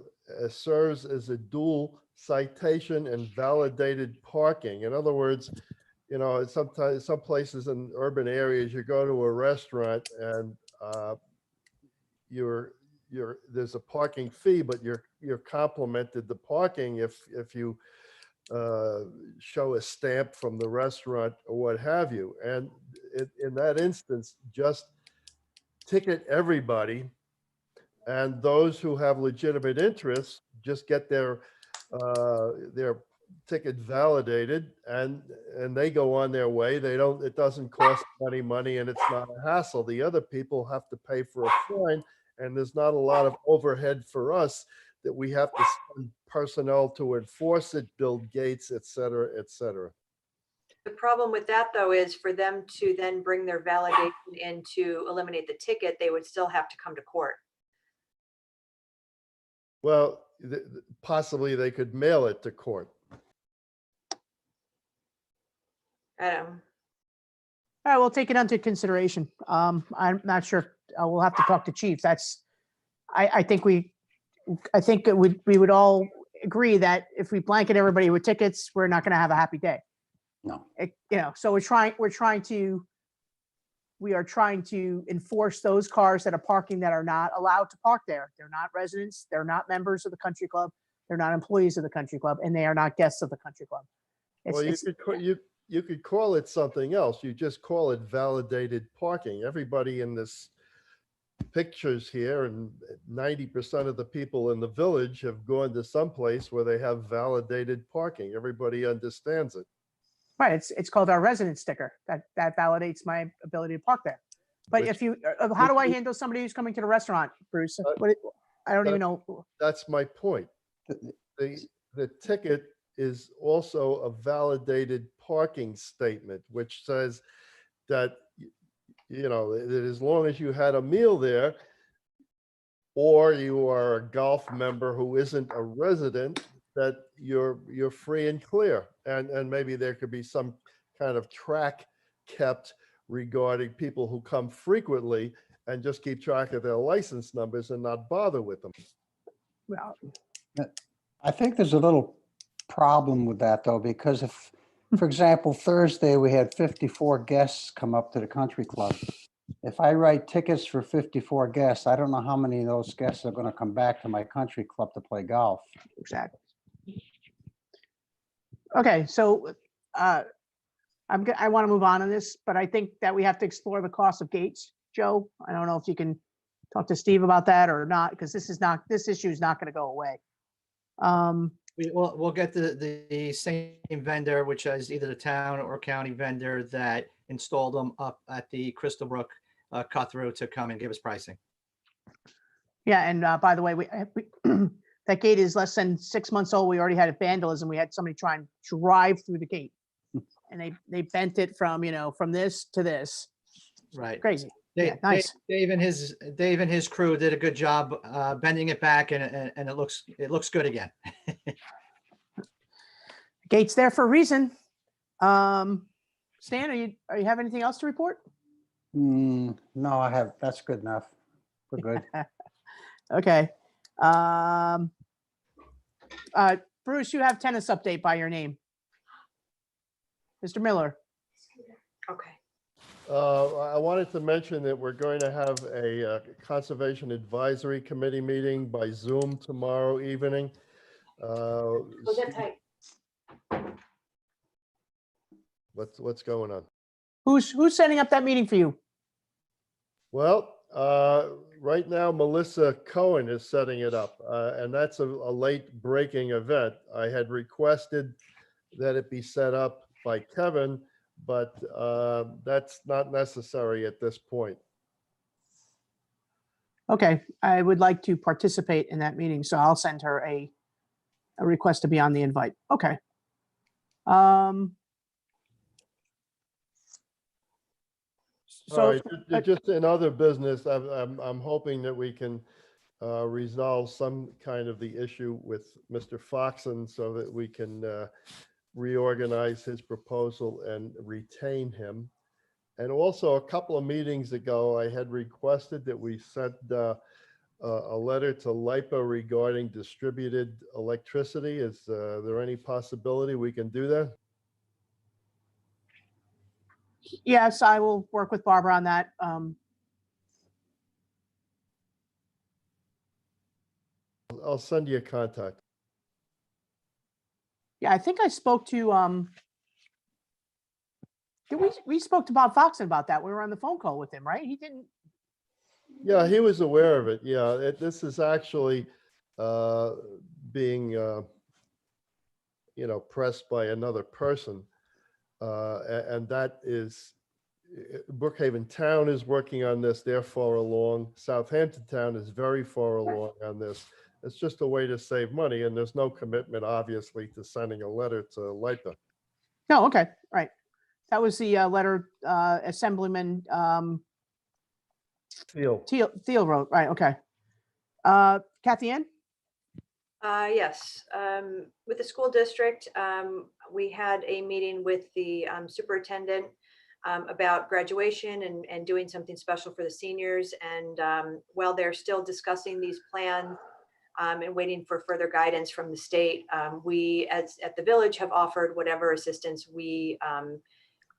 serves as a dual citation and validated parking. In other words, sometimes some places in urban areas, you go to a restaurant and there's a parking fee, but you're complimented the parking if you show a stamp from the restaurant or what have you. And in that instance, just ticket everybody, and those who have legitimate interests just get their ticket validated, and they go on their way. It doesn't cost any money, and it's not a hassle. The other people have to pay for a fine, and there's not a lot of overhead for us that we have to send personnel to enforce it, build gates, et cetera, et cetera. The problem with that, though, is for them to then bring their validation in to eliminate the ticket, they would still have to come to court. Well, possibly they could mail it to court. All right, we'll take it under consideration. I'm not sure. We'll have to talk to chief. I think we would all agree that if we blanket everybody with tickets, we're not going to have a happy day. No. So we are trying to enforce those cars that are parking that are not allowed to park there. They're not residents. They're not members of the country club. They're not employees of the country club, and they are not guests of the country club. Well, you could call it something else. You just call it validated parking. Everybody in this pictures here, and 90% of the people in the village have gone to some place where they have validated parking. Everybody understands it. Right. It's called our resident sticker. That validates my ability to park there. But Which- if you, how do I handle somebody who's coming to the restaurant, Bruce? I don't even know. That's my point. The ticket is also a validated parking statement, which says that, that as long as you had a meal there, or you are a golf member who isn't a resident, that you're free and clear. And maybe there could be some kind of track kept regarding people who come frequently and just keep track of their license numbers and not bother with them. Well, I think there's a little problem with that though, because if, for example, Thursday, we had 54 guests come up to the country club. If I write tickets for 54 guests, I don't know how many of those guests are going to come back to my country club to play golf. exactly. Okay, so I want to move on this, but I think that we have to explore the cost of gates. Joe, I don't know if you can talk to Steve about that or not, because this issue is not going to go away. We'll get the same vendor, which is either the town or county vendor that installed them up at the Crystal Brook cut through to come and give us pricing. Yeah, and by the way, we that gate is less than 6 months old. We already had vandalism. We had somebody try and drive through the gate, and they bent it from this to this. Right. Crazy. Yeah, nice. Dave and his crew did a good job bending it back, and it looks good again. Gate's there for a reason. Stan, are you have anything else to report? No, that's good enough. We're good. Okay. Bruce, you have tennis update by your name. Mr. Miller. Okay. I wanted to mention that we're going to have a Conservation Advisory Committee meeting by Zoom tomorrow evening. Was that tight? What's going on? Who's setting up that meeting for you? Well, right now, Melissa Cohen is setting it up, and that's a late breaking event. I had requested that it be set up by Kevin, but that's not necessary at this point. Okay, I would like to participate in that meeting, so I'll send her a request to be on the invite. Okay. All So, right, just in other business, I'm hoping that we can resolve some kind of the issue with Mr. Foxon so that we can reorganize his proposal and retain him. And also, a couple of meetings ago, I had requested that we send a letter to LIPA regarding distributed electricity. Is there any possibility we can do that? yes, I will work with Barbara on that. I'll send you a contact. Yeah, I think I spoke to we spoke to Bob Foxon about that. We were on the phone call with him, right? He didn't. Yeah, he was aware of it. Yeah, this is actually being, pressed by another person. And that is, Brookhaven Town is working on this. They're far along. Southampton Town is very far along on this. It's just a way to save money, and there's no commitment, obviously, to sending a letter to LIPA. No, okay, right. That was the letter Assemblyman Thiel wrote. Right, okay. Kathy Ann? Yes, with the school district, we had a meeting with the superintendent about graduation and doing something special for the seniors. And while they're still discussing these plans, and waiting for further guidance from the state. We, as at the village, have offered whatever assistance we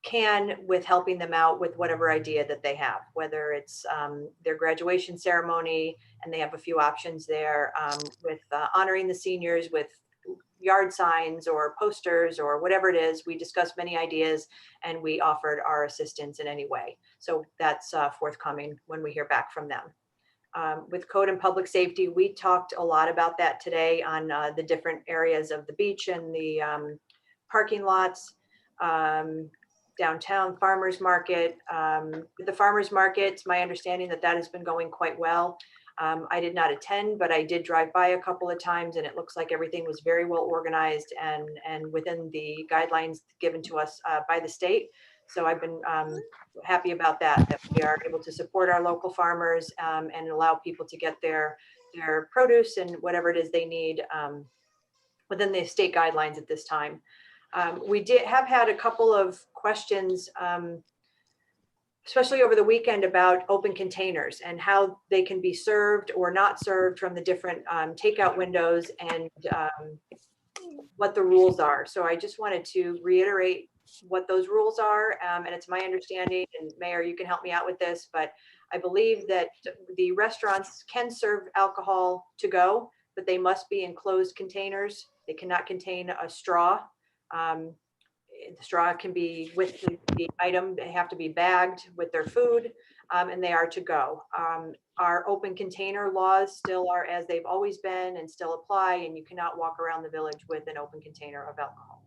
can with helping them out with whatever idea that they have, whether it's their graduation ceremony, and they have a few options there, with honoring the seniors with yard signs or posters or whatever it is. We discussed many ideas and we offered our assistance in any way. So that's forthcoming when we hear back from them. With code and public safety, we talked a lot about that today on the different areas of the beach and the parking lots. Downtown farmers market. With the farmers market, it's my understanding that that has been going quite well. I did not attend, but I did drive by a couple of times, and it looks like everything was very well organized and within the guidelines given to us by the state. So I've been happy about that we are able to support our local farmers and allow people to get their produce and whatever it is they need within the state guidelines at this time. We have had a couple of questions, especially over the weekend, about open containers and how they can be served or not served from the different takeout windows, and what the rules are. So I just wanted to reiterate what those rules are. And it's my understanding, and Mayor, you can help me out with this, but I believe that the restaurants can serve alcohol to go, but they must be in closed containers. They cannot contain a straw. The straw can be with the item. They have to be bagged with their food, and they are to go. Our open container laws still are as they've always been and still apply, and you cannot walk around the village with an open container of alcohol.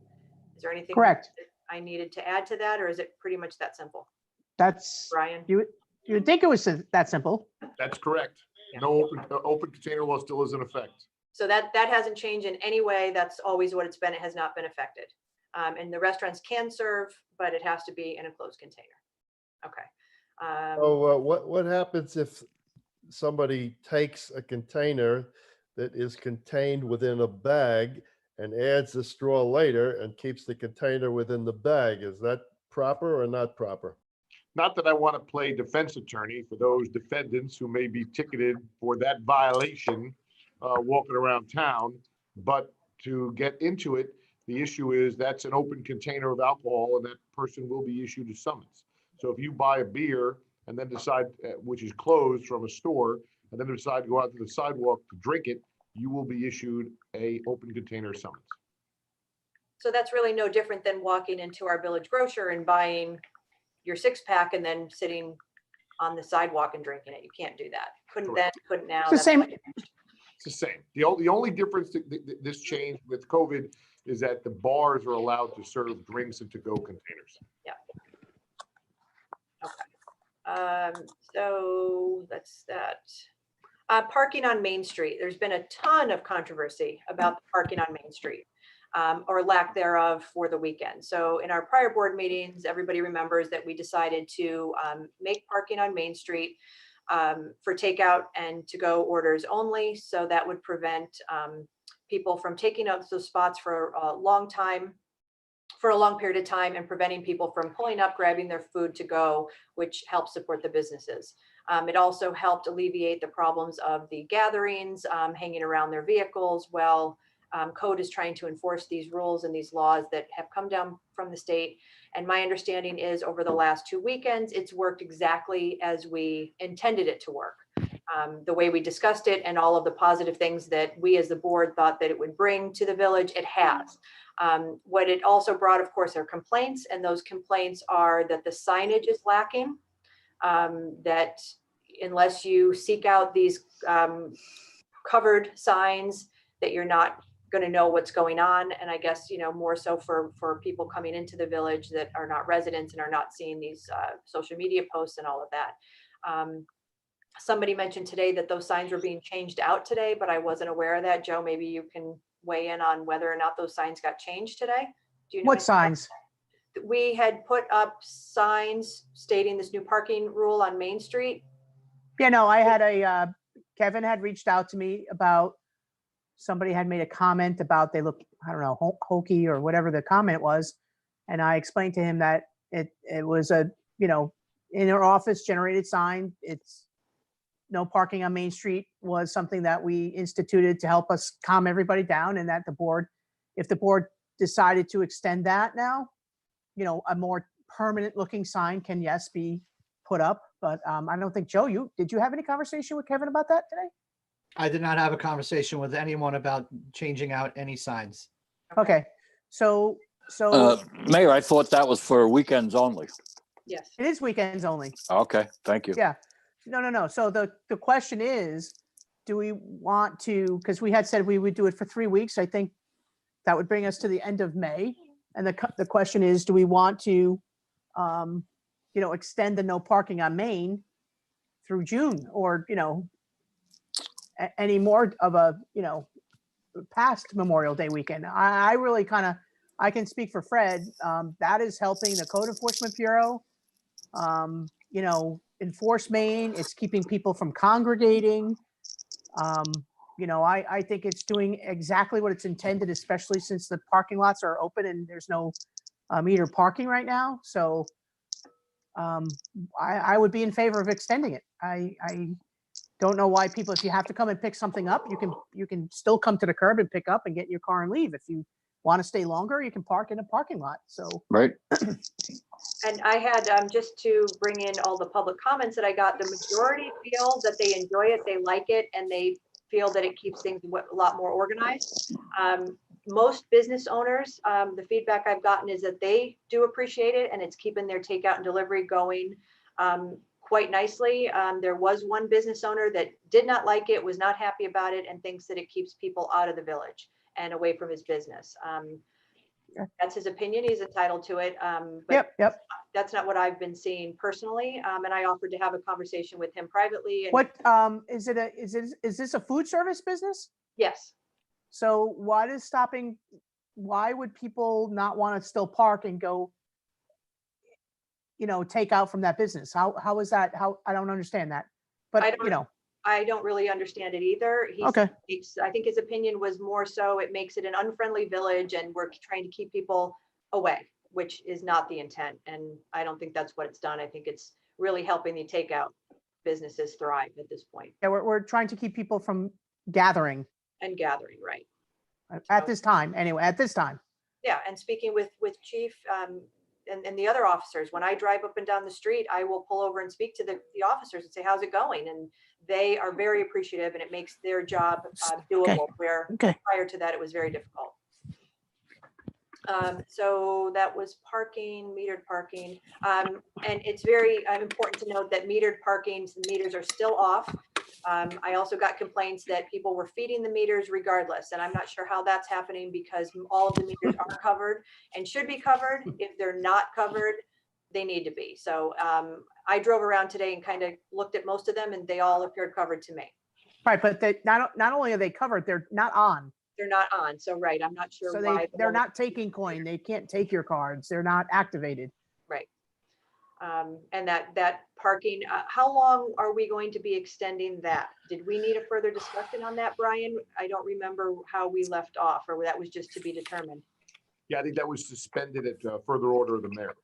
Is there anything Correct. that I needed to add to that, or is it pretty much that simple? That's, Brian? you would think it was that simple. That's correct. No open container law still is in effect. So that hasn't changed in any way. That's always what it's been. It has not been affected. And the restaurants can serve, but it has to be in a closed container. Okay. So what happens if somebody takes a container that is contained within a bag and adds the straw later and keeps the container within the bag? Is that proper or not proper? Not that I want to play defense attorney for those defendants who may be ticketed for that violation walking around town, but to get into it, the issue is that's an open container of alcohol, and that person will be issued a summons. So if you buy a beer and then decide, which is closed from a store, and then decide to go out to the sidewalk to drink it, you will be issued a open container summons. So that's really no different than walking into our village grocer and buying your 6-pack and then sitting on the sidewalk and drinking it. You can't do that. Couldn't then, couldn't now. It's the That's same. what it is. It's the same. The only difference this change with COVID is that the bars are allowed to serve drinks in to-go containers. So that's that. Parking on Main Street. There's been a ton of controversy about the parking on Main Street, or lack thereof for the weekend. So in our prior board meetings, everybody remembers that we decided to make parking on Main Street for takeout and to-go orders only. So that would prevent people from taking up those spots for a long period of time, and preventing people from pulling up, grabbing their food to go, which helps support the businesses. It also helped alleviate the problems of the gatherings, hanging around their vehicles. Well, code is trying to enforce these rules and these laws that have come down from the state. And my understanding is over the last 2 weekends, it's worked exactly as we intended it to work. The way we discussed it and all of the positive things that we as the board thought that it would bring to the village, it has. What it also brought, of course, are complaints, and those complaints are that the signage is lacking, that unless you seek out these covered signs, that you're not going to know what's going on. And I guess, more so for people coming into the village that are not residents and are not seeing these social media posts and all of that. Somebody mentioned today that those signs were being changed out today, but I wasn't aware of that. Joe, maybe you can weigh in on whether or not those signs got changed today. Do you know? What signs? We had put up signs stating this new parking rule on Main Street. Yeah, no, I had Kevin had reached out to me about, somebody had made a comment about they look, I don't know, hokey or whatever the comment was. And I explained to him that it was a, in our office generated sign. It's no parking on Main Street was something that we instituted to help us calm everybody down, and that the board, if the board decided to extend that now, a more permanent looking sign can, yes, be put up. But I don't think, Joe, did you have any conversation with Kevin about that today? I did not have a conversation with anyone about changing out any signs. Okay, so Mayor, I thought that was for weekends only. Yes. it is weekends only. Okay, thank you. Yeah. No. So the question is, do we want to, because we had said we would do it for 3 weeks. I think that would bring us to the end of May. And the question is, do we want to, extend the no parking on Main through June, or, any more of a, past Memorial Day weekend? I really I can speak for Fred. That is helping the Code Enforcement Bureau, enforce Maine. It's keeping people from congregating. I think it's doing exactly what it's intended, especially since the parking lots are open and there's no meter parking right now. So I would be in favor of extending it. I don't know why people, if you have to come and pick something up, you can still come to the curb and pick up and get in your car and leave. If you want to stay longer, you can park in a parking lot. So Right. And I had, just to bring in all the public comments that I got, the majority feel that they enjoy it, they like it, and they feel that it keeps things a lot more organized. Most business owners, the feedback I've gotten is that they do appreciate it, and it's keeping their takeout and delivery going quite nicely. There was one business owner that did not like it, was not happy about it, and thinks that it keeps people out of the village and away from his business. That's his opinion. He's entitled to it. But yep. that's not what I've been seeing personally. And I offered to have a conversation with him privately. And What is this a food service business? yes, So why would people not want to still park and go, take out from that business? How is that? I don't understand that. But I don't really understand it either. Okay. I think his opinion was more so it makes it an unfriendly village and we're trying to keep people away, which is not the intent. And I don't think that's what it's done. I think it's really helping the takeout businesses thrive at this point. Yeah, we're trying to keep people from gathering And gathering, right. at this time. Anyway, at this time. Yeah, and speaking with Chief and the other officers, when I drive up and down the street, I will pull over and speak to the officers and say, how's it going? And they are very appreciative, and it makes their job doable, where prior to that, it was very difficult. So that was parking, metered parking. And it's very important to note that metered parking, meters are still off. I also got complaints that people were feeding the meters regardless, and I'm not sure how that's happening because all of the meters are covered and should be covered. If they're not covered, they need to be. So I drove around today and kind of looked at most of them, and they all appeared covered to me. Right, but not only are they covered, they're not on. They're not on. So right, I'm not sure So why. they're not taking coin. They can't take your cards. They're not activated. Right. And that parking, how long are we going to be extending that? Did we need a further discussion on that, Brian? I don't remember how we left off, or that was just to be determined. Yeah, I think that was suspended at further order of the mayor.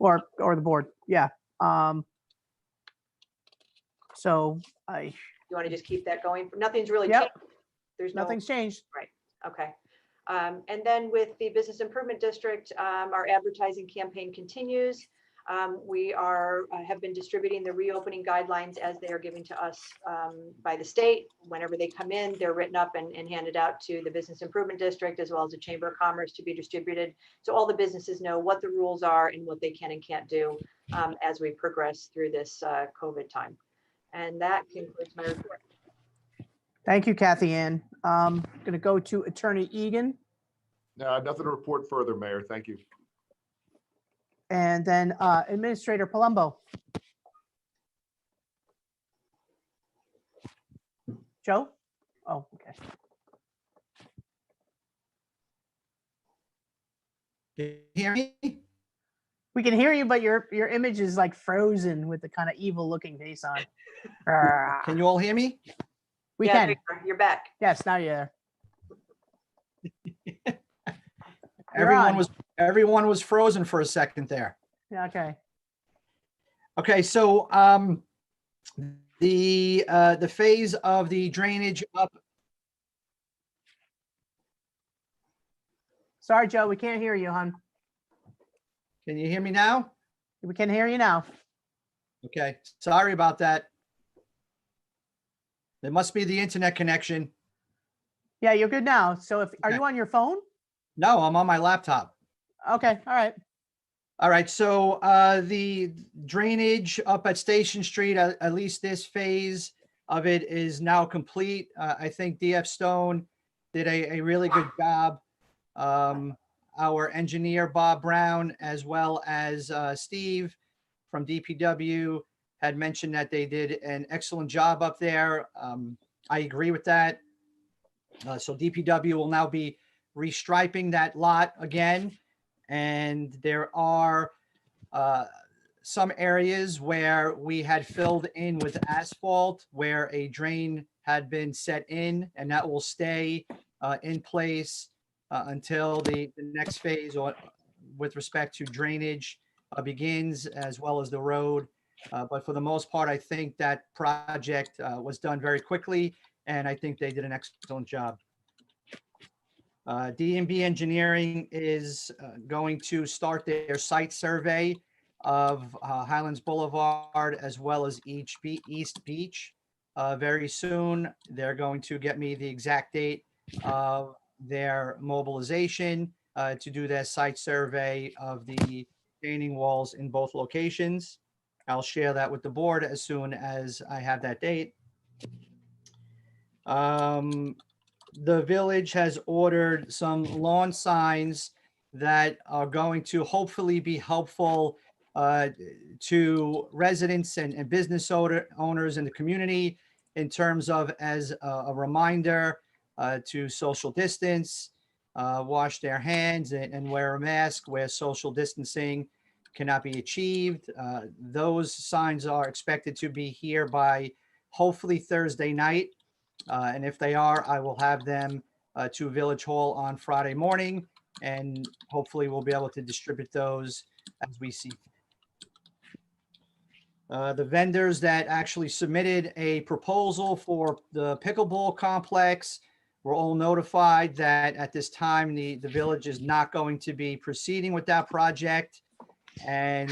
Or the board. Yeah. So You want to just keep that going? Nothing's really Yep. changed. There's nothing's changed. Okay. And then with the Business Improvement District, our advertising campaign continues. We have been distributing the reopening guidelines as they are given to us by the state. Whenever they come in, they're written up and handed out to the Business Improvement District as well as the Chamber of Commerce to be distributed. So all the businesses know what the rules are and what they can and can't do as we progress through this COVID time. And that concludes my report. Thank you, Kathy Ann. Going to go to Attorney Egan. No, nothing to report further, Mayor. Thank you. And then Administrator Palumbo. Joe? Oh, okay. Can you hear me? We can hear you, but your image is like frozen with the kind of evil looking face on. Can you all hear me? We Yeah, can. you're back. Yes, now you're there. Everyone was frozen for a second there. Yeah, okay. Okay, so The phase of the drainage up. Sorry, Joe, we can't hear you, hon. Can you hear me now? We can hear you now. Okay, sorry about that. It must be the internet connection. Yeah, you're good now. So are Okay. you on your phone? No, I'm on my laptop. Okay, all right. All right, so the drainage up at Station Street, at least this phase of it is now complete. I think DF Stone did a really good job. Our engineer, Bob Brown, as well as Steve from DPW had mentioned that they did an excellent job up there. I agree with that. So DPW will now be restriping that lot again. And there are some areas where we had filled in with asphalt where a drain had been set in, and that will stay in place until the next phase or with respect to drainage begins, as well as the road. But for the most part, I think that project was done very quickly, and I think they did an excellent job. D&B Engineering is going to start their site survey of Highlands Boulevard as well as East Beach very soon. They're going to get me the exact date of their mobilization to do their site survey of the retaining walls in both locations. I'll share that with the board as soon as I have that date. The village has ordered some lawn signs that are going to hopefully be helpful to residents and business owners in the community in terms of as a reminder to social distance, wash their hands and wear a mask where social distancing cannot be achieved. Those signs are expected to be here by hopefully Thursday night. And if they are, I will have them to Village Hall on Friday morning, and hopefully we'll be able to distribute those as we see. The vendors that actually submitted a proposal for the pickleball complex were all notified that at this time, the village is not going to be proceeding with that project. And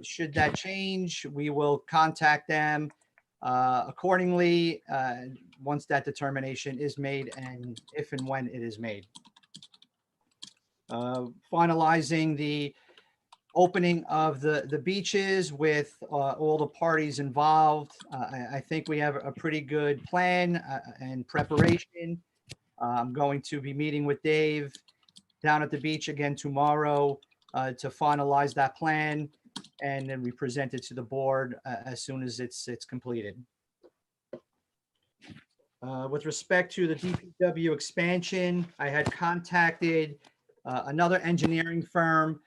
should that change, we will contact them accordingly once that determination is made and if and when it is made. Finalizing the opening of the beaches with all the parties involved. I think we have a pretty good plan and preparation. I'm going to be meeting with Dave down at the beach again tomorrow to finalize that plan, and then we present it to the board as soon as it's completed. With respect to the DPW expansion, I had contacted another engineering firm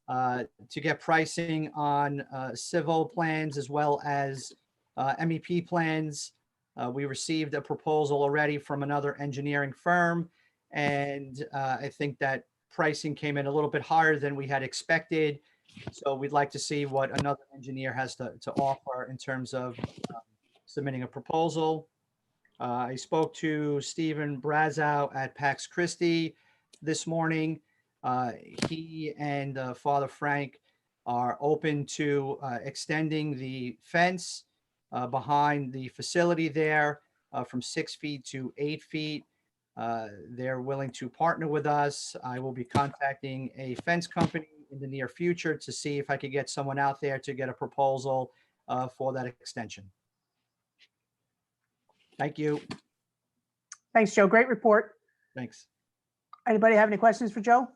to get pricing on civil plans as well as MEP plans. We received a proposal already from another engineering firm, and I think that pricing came in a little bit higher than we had expected. So we'd like to see what another engineer has to offer in terms of submitting a proposal. I spoke to Stephen Brazow at Pax Christi this morning. He and Father Frank are open to extending the fence behind the facility there from 6 feet to 8 feet. They're willing to partner with us. I will be contacting a fence company in the near future to see if I could get someone out there to get a proposal for that extension. Thank you. Thanks, Joe. Great report. Thanks. Anybody have any questions for Joe?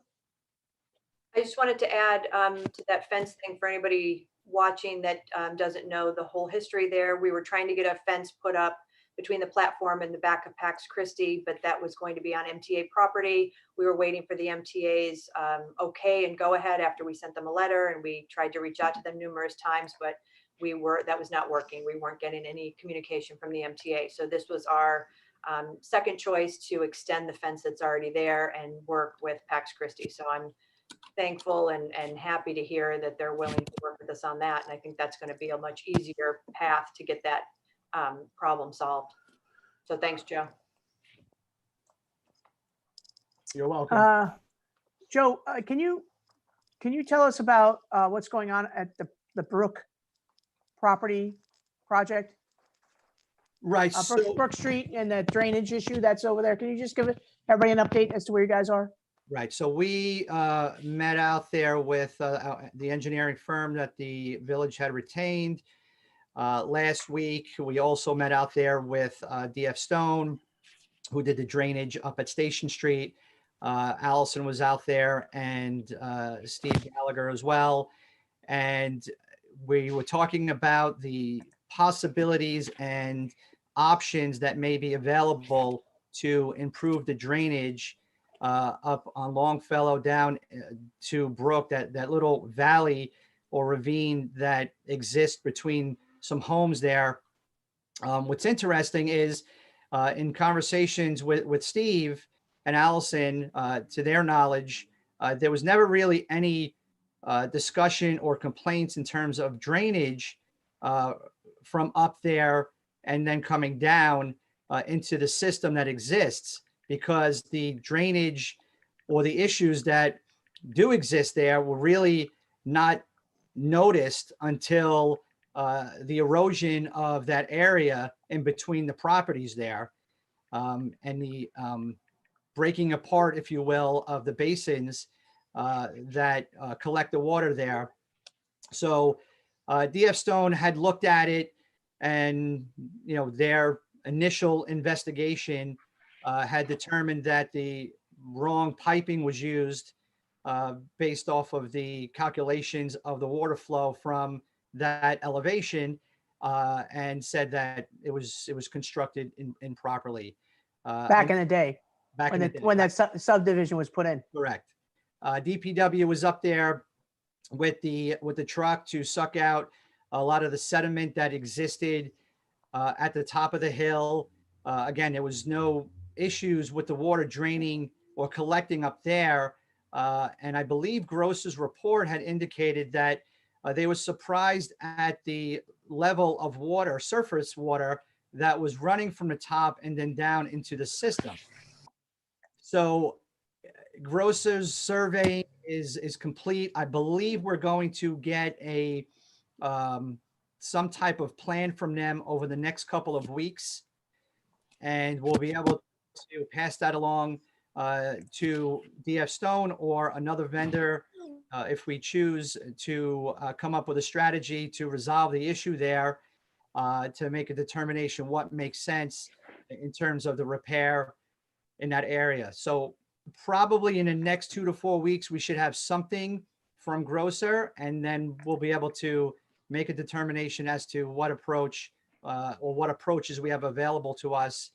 I just wanted to add to that fence thing for anybody watching that doesn't know the whole history there. We were trying to get a fence put up between the platform and the back of Pax Christi, but that was going to be on MTA property. We were waiting for the MTA's okay and go ahead after we sent them a letter, and we tried to reach out to them numerous times, but that was not working. We weren't getting any communication from the MTA. So this was our second choice to extend the fence that's already there and work with Pax Christi. So I'm thankful and happy to hear that they're willing to work with us on that. And I think that's going to be a much easier path to get that problem solved. So thanks, Joe. You're welcome. Joe, can you tell us about what's going on at the Brook property project? Right. Brook Street and the drainage issue that's over there. Can you just give everybody an update as to where you guys are? Right. So we met out there with the engineering firm that the village had retained. Last week, we also met out there with DF Stone, who did the drainage up at Station Street. Allison was out there, and Steve Gallagher as well. And we were talking about the possibilities and options that may be available to improve the drainage up on Longfellow down to Brook, that little valley or ravine that exists between some homes there. What's interesting is in conversations with Steve and Allison, to their knowledge, there was never really any discussion or complaints in terms of drainage from up there and then coming down into the system that exists, because the drainage or the issues that do exist there were really not noticed until the erosion of that area in between the properties there, and the breaking apart, if you will, of the basins that collect the water there. So DF Stone had looked at it, and their initial investigation had determined that the wrong piping was used based off of the calculations of the water flow from that elevation, and said that it was constructed improperly. Back in the day, Back in the day. when that subdivision was put in. Correct. DPW was up there with the truck to suck out a lot of the sediment that existed at the top of the hill. Again, there was no issues with the water draining or collecting up there. And I believe Gross's report had indicated that they were surprised at the level of water, surface water, that was running from the top and then down into the system. So Gross's survey is complete. I believe we're going to get some type of plan from them over the next couple of weeks, and we'll be able to pass that along to DF Stone or another vendor if we choose to come up with a strategy to resolve the issue there, to make a determination what makes sense in terms of the repair in that area. So probably in the next 2 to 4 weeks, we should have something from Grosser, and then we'll be able to make a determination as to what approach or what approaches we have available to us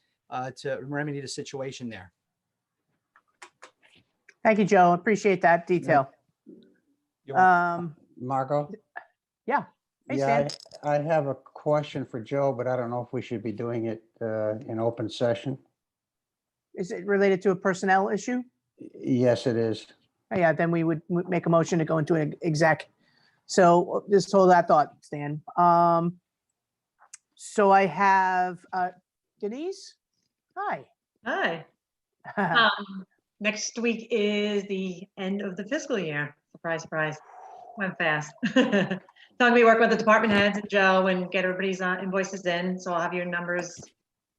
to remedy the situation there. Thank you, Joe. Appreciate that detail. Margot? Yeah. Hey, Yeah, Stan. I have a question for Joe, but I don't know if we should be doing it in open session. Is it related to a personnel issue? Yes, it is. Oh, yeah, then we would make a motion to go into an exec. So just hold that thought, Stan. So I have Denise. Hi. Hi. Next week is the end of the fiscal year. Surprise, surprise. Went fast. So I'm gonna be working with the department heads and Joe and get everybody's invoices in. So I'll have your numbers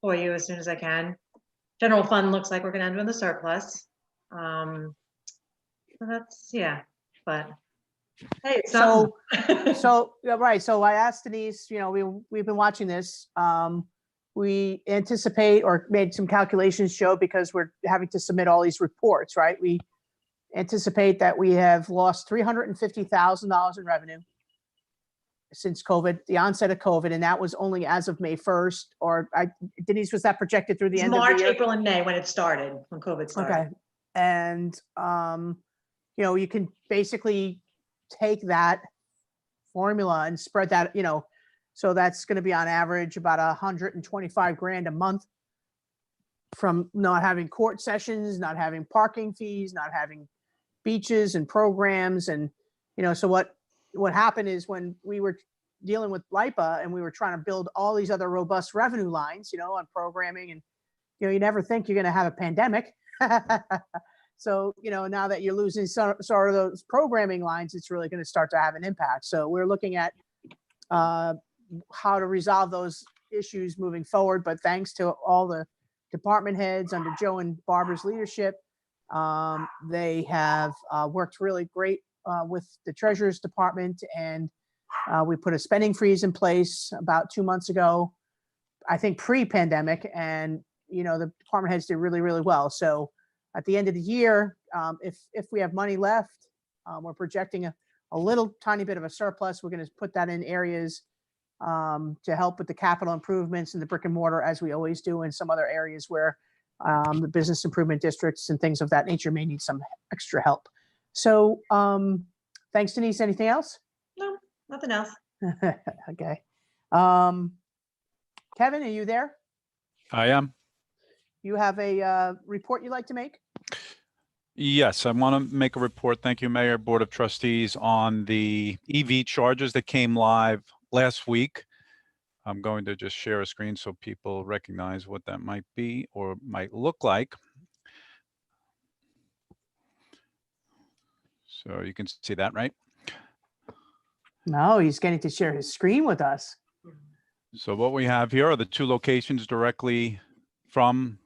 for you as soon as I can. General fund looks like we're gonna end with a surplus. So that's, yeah, but hey, it's So, something. yeah, right. So I asked Denise, we've been watching this. We anticipate or made some calculations, Joe, because we're having to submit all these reports, right? We anticipate that we have lost $350,000 in revenue since COVID, the onset of COVID, and that was only as of May 1st, or Denise, was that projected through the It's end of March, the year? April, and May when it started, when COVID started. Okay. And, you can basically take that formula and spread that, so that's going to be on average about 125 grand a month from not having court sessions, not having parking fees, not having beaches and programs. And, so what happened is when we were dealing with LIPA and we were trying to build all these other robust revenue lines, you know, on programming, and, you know, you never think you're going to have a pandemic. So, you know, now that you're losing sort of those programming lines, it's really going to start to have an impact. So we're looking at how to resolve those issues moving forward. But thanks to all the department heads under Joe and Barbara's leadership, they have worked really great with the Treasurer's Department, and we put a spending freeze in place about 2 months ago, I think pre-pandemic, and you know the department heads did really, really well. So at the end of the year, if we have money left, we're projecting a little tiny bit of a surplus. We're going to put that in areas to help with the capital improvements and the brick and mortar, as we always do in some other areas where the business improvement districts and things of that nature may need some extra help. So thanks, Denise. Anything else? No, nothing else. Okay. Kevin, are you there? I am. You have a report you'd like to make? Yes, I want to make a report. Thank you, Mayor, Board of Trustees, on the EV chargers that came live last week. I'm going to just share a screen so people recognize what that might be or might look like. So you can see that, right? No, he's getting to share his screen with us. So what we have here are the two locations directly from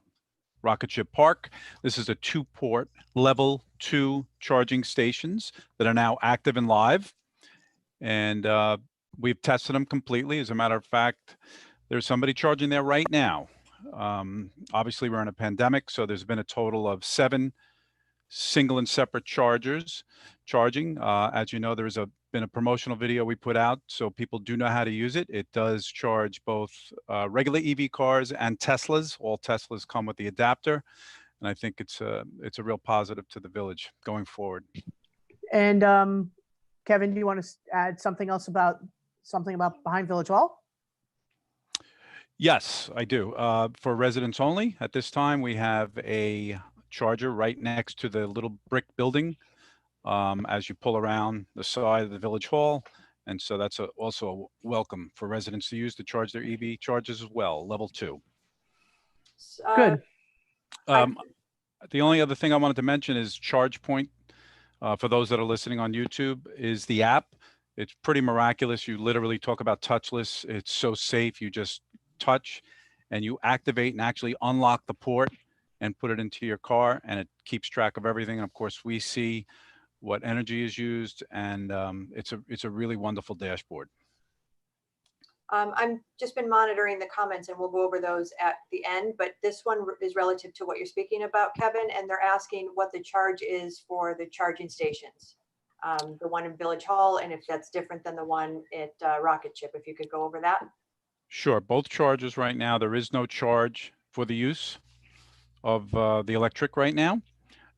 Rocket Ship Park. This is a 2-port level 2 charging stations that are now active and live. And we've tested them completely. As a matter of fact, there's somebody charging there right now. Obviously, we're in a pandemic, so there's been a total of 7 single and separate chargers charging. As you know, there's been a promotional video we put out so people do know how to use it. It does charge both regular EV cars and Teslas. All Teslas come with the adapter, and I think it's a real positive to the village going forward. And Kevin, do you want to add something else about behind Village Hall? Yes, I do. For residents only, at this time, we have a charger right next to the little brick building as you pull around the side of the Village Hall. And so that's also a welcome for residents to use to charge their EV chargers as well, level 2. Good. The only other thing I wanted to mention is ChargePoint. For those that are listening on YouTube, is the app. It's pretty miraculous. You literally talk about touchless. It's so safe. You just touch and you activate and actually unlock the port and put it into your car, and it keeps track of everything. And of course, we see what energy is used, and it's a really wonderful dashboard. I'm just been monitoring the comments, and we'll go over those at the end, but this one is relative to what you're speaking about, Kevin, and they're asking what the charge is for the charging stations, the one in Village Hall, and if that's different than the one at Rocket Ship, if you could go over that. Sure. Both chargers right now, there is no charge for the use of the electric right now,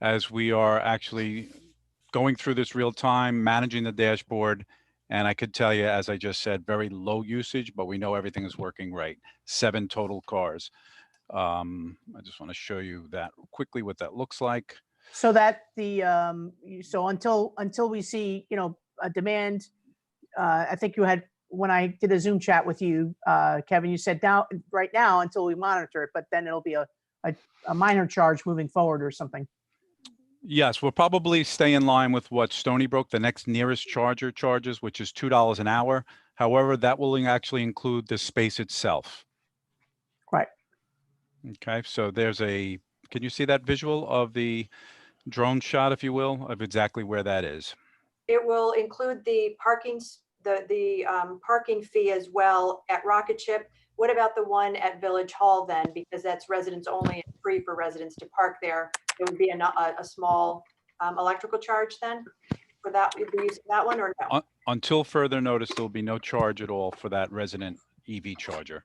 as we are actually going through this real time, managing the dashboard. And I could tell you, as I just said, very low usage, but we know everything is working right. 7 total cars. I just want to show you that quickly, what that looks like. So that so until we see, you know, a demand, I think you had, when I did a Zoom chat with you, Kevin, you said right now until we monitor it, but then it'll be a minor charge moving forward or something. Yes, we'll probably stay in line with what Stony Brook, the next nearest charger, charges, which is $2 an hour. However, that will actually include the space itself. Right. Okay, so can you see that visual of the drone shot, if you will, of exactly where that is? It will include the parking, the parking fee as well at Rocket Ship. What about the one at Village Hall then? Because that's residents only and free for residents to park there. It would be a small electrical charge then for that, the use of that one, or no? Until further notice, there will be no charge at all for that resident EV charger.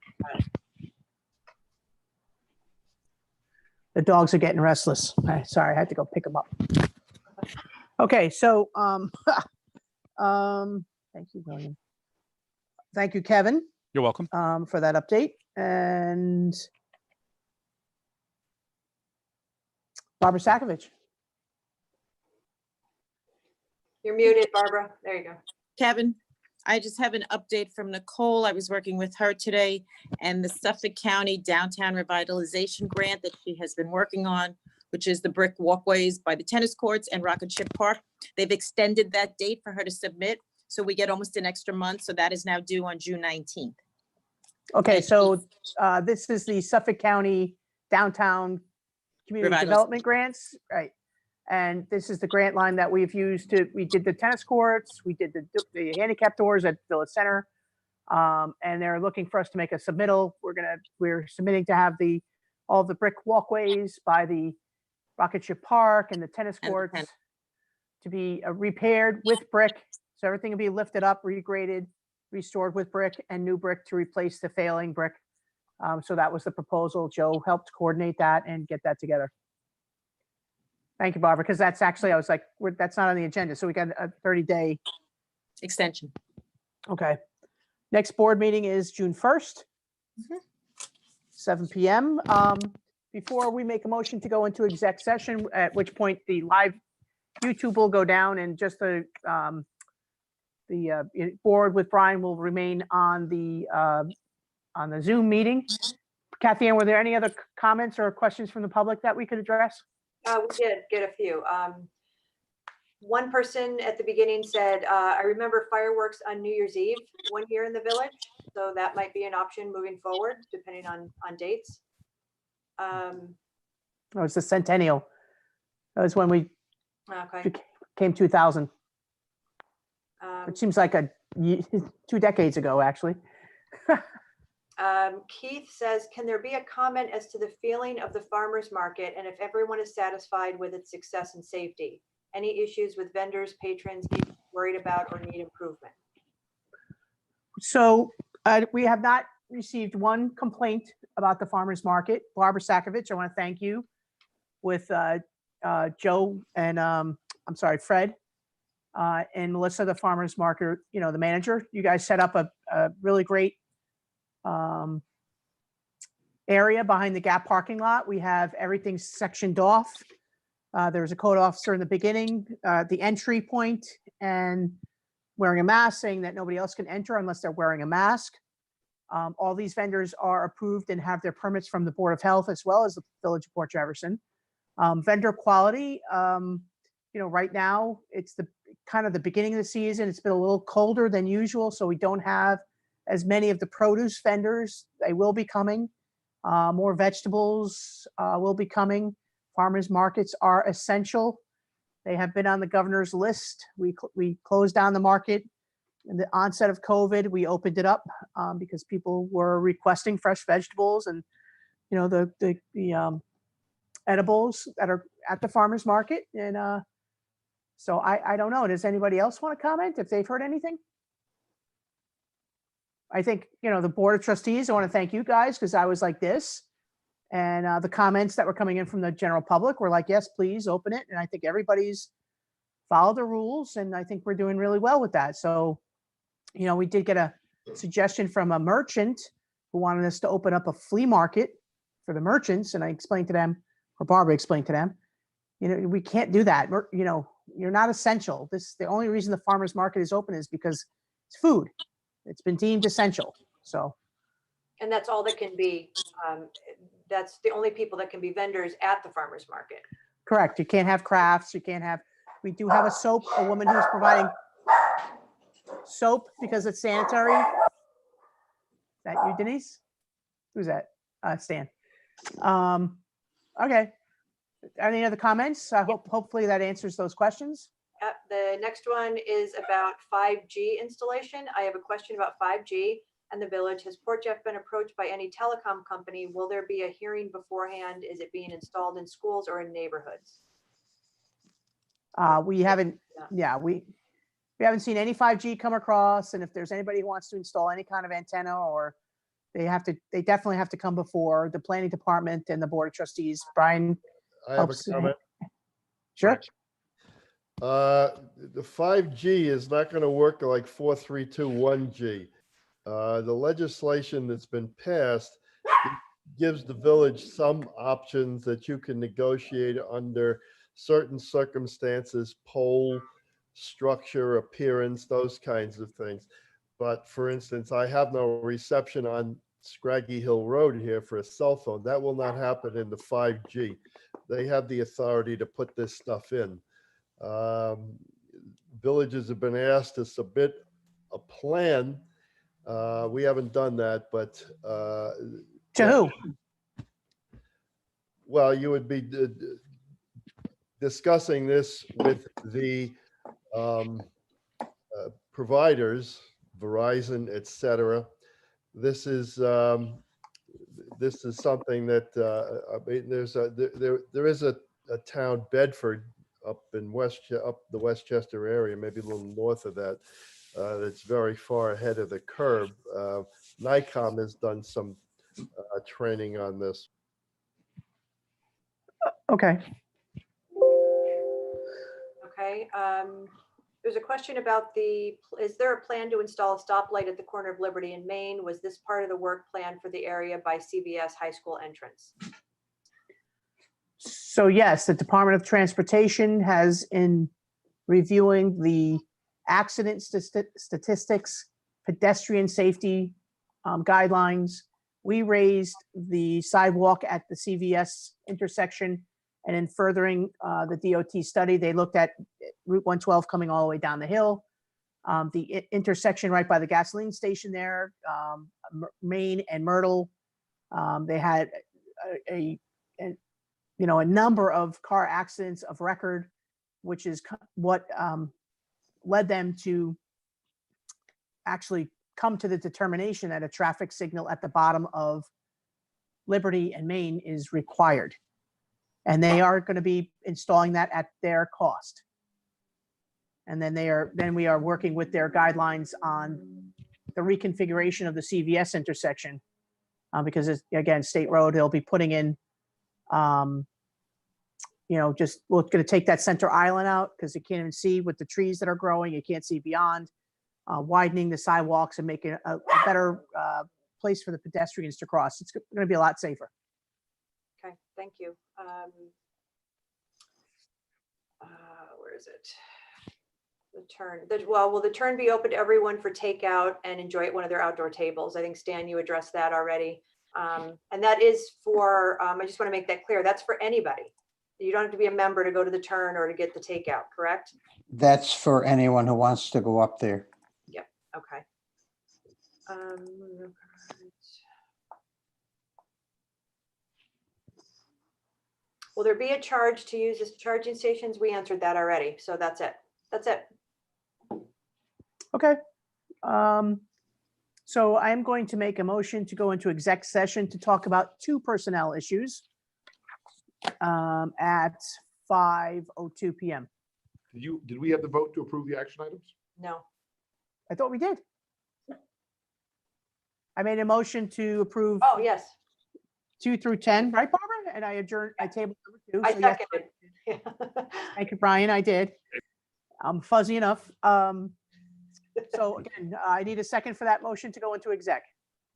The dogs are getting restless. Sorry, I had to go pick them up. Okay, so thank you, William. Thank you, Kevin. You're welcome. For that update. And Barbara Sakovich. You're muted, Barbara. There you go. Kevin, I just have an update from Nicole. I was working with her today, and the Suffolk County Downtown Revitalization Grant that she has been working on, which is the brick walkways by the tennis courts and Rocket Ship Park. They've extended that date for her to submit, so we get almost an extra month. So that is now due on June 19th. Okay, so this is the Suffolk County Downtown Community Revitaliz- Development Grants, right? And this is the grant line that we've used to, we did the tennis courts, we did the handicap doors at Village Center. And they're looking for us to make a submittal. We're submitting to have all the brick walkways by the Rocket Ship Park and the tennis And the courts ten- to be repaired with brick. So everything will be lifted up, regraded, restored with brick and new brick to replace the failing brick. So that was the proposal. Joe helped coordinate that and get that together. Thank you, Barbara, because that's actually, I was like, that's not on the agenda. So we got a 30-day. Extension. Okay. Next board meeting is June 1st, 7 p.m. Before we make a motion to go into exec session, at which point the live YouTube will go down and just the board with Brian will remain on the Zoom meeting. Kathy Ann, were there any other comments or questions from the public that we could address? We did get a few. One person at the beginning said, I remember fireworks on New Year's Eve one year in the village. So that might be an option moving forward, depending on dates. It was the centennial. That was when we Okay. came 2000. It seems like 2 decades ago, actually. Keith says, can there be a comment as to the feeling of the farmer's market and if everyone is satisfied with its success and safety? Any issues with vendors, patrons need to be worried about or need improvement? So we have not received one complaint about the farmer's market. Barbara Sakovich, I want to thank you with Joe and I'm sorry, Fred and Melissa, the farmer's market, the manager. You guys set up a really great area behind the Gap parking lot. We have everything sectioned off. There's a code officer in the beginning, the entry point, and wearing a mask, saying that nobody else can enter unless they're wearing a mask. All these vendors are approved and have their permits from the Board of Health as well as the Village of Port Jefferson. Vendor quality, right now it's the kind of the beginning of the season. It's been a little colder than usual, so we don't have as many of the produce vendors. They will be coming. More vegetables will be coming. Farmers markets are essential. They have been on the governor's list. We closed down the market in the onset of COVID. We opened it up because people were requesting fresh vegetables and the edibles that are at the farmers market. And so I don't know. Does anybody else want to comment if they've heard anything? I think, the Board of Trustees, I want to thank you guys because I was like this. And the comments that were coming in from the general public were like, yes, please open it. And I think everybody's followed the rules. And I think we're doing really well with that. So, we did get a suggestion from a merchant who wanted us to open up a flea market for the merchants. And I explained to them, or Barbara explained to them, we can't do that. You're not essential. The only reason the farmer's market is open is because it's food. It's been deemed essential. So. And that's all that can be, that's the only people that can be vendors at the farmer's market. Correct. You can't have crafts. We do have a woman who's providing soap because it's sanitary. Is that you, Denise? Who's that? Stan. Okay. Any other comments? Hopefully that answers those questions. The next one is about 5G installation. I have a question about 5G and the village. Has Port Jeff been approached by any telecom company? Will there be a hearing beforehand? Is it being installed in schools or in neighborhoods? We haven't, we haven't seen any 5G come across. And if there's anybody who wants to install any kind of antenna, or they definitely have to come before the planning department and the Board of Trustees. Brian. I have a comment. Sure. The 5G is not going to work like 4321G. The legislation that's been passed gives the village some options that you can negotiate under certain circumstances, pole structure, appearance, those kinds of things. But for instance, I have no reception on Scraggy Hill Road here for a cell phone. That will not happen in the 5G. They have the authority to put this stuff in. Villages have been asked to submit a plan. We haven't done that, but To who? well, you would be discussing this with the providers, Verizon, et cetera. This is something that I mean, there is a town, Bedford, up in up the Westchester area, maybe a little north of that, that's very far ahead of the curve. NICOM has done some training on this. Okay. Okay, there's a question about is there a plan to install a stoplight at the corner of Liberty and Main? Was this part of the work plan for the area by CVS high school entrance? So yes, the Department of Transportation has, in reviewing the accident statistics, pedestrian safety guidelines, we raised the sidewalk at the CVS intersection. And in furthering the DOT study, they looked at Route 112 coming all the way down the hill, the intersection right by the gasoline station there, Main and Myrtle. They had a number of car accidents of record, which is what led them to actually come to the determination that a traffic signal at the bottom of Liberty and Main is required. And they are going to be installing that at their cost. And then we are working with their guidelines on the reconfiguration of the CVS intersection, because it's, again, state road. They'll be putting in, we're going to take that center island out because you can't even see with the trees that are growing. You can't see beyond. Widening the sidewalks and making a better place for the pedestrians to cross. It's going to be a lot safer. Okay, thank you. Where is it? The turn. Will the turn be open to everyone for takeout and enjoy at one of their outdoor tables? I think, Stan, you addressed that already. And that is for, I just want to make that clear, that's for anybody. You don't have to be a member to go to the turn or to get the takeout, correct? That's for anyone who wants to go up there. Yep, okay. Will there be a charge to use the charging stations? We answered that already, so that's it. That's it. Okay. So I'm going to make a motion to go into exec session to talk about 2 personnel issues at 5:02 p.m. Did we have the vote to approve the action items? No. I thought we did. I made a motion to approve Oh, yes. 2 through 10, right, Barbara? And I tabled number 2. I So yes, seconded. thank you, Brian. I did. I'm fuzzy enough. So again, I need a second for that motion to go into exec.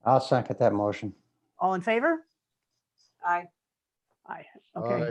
I'll second that motion. All in favor? Aye. Aye. Okay.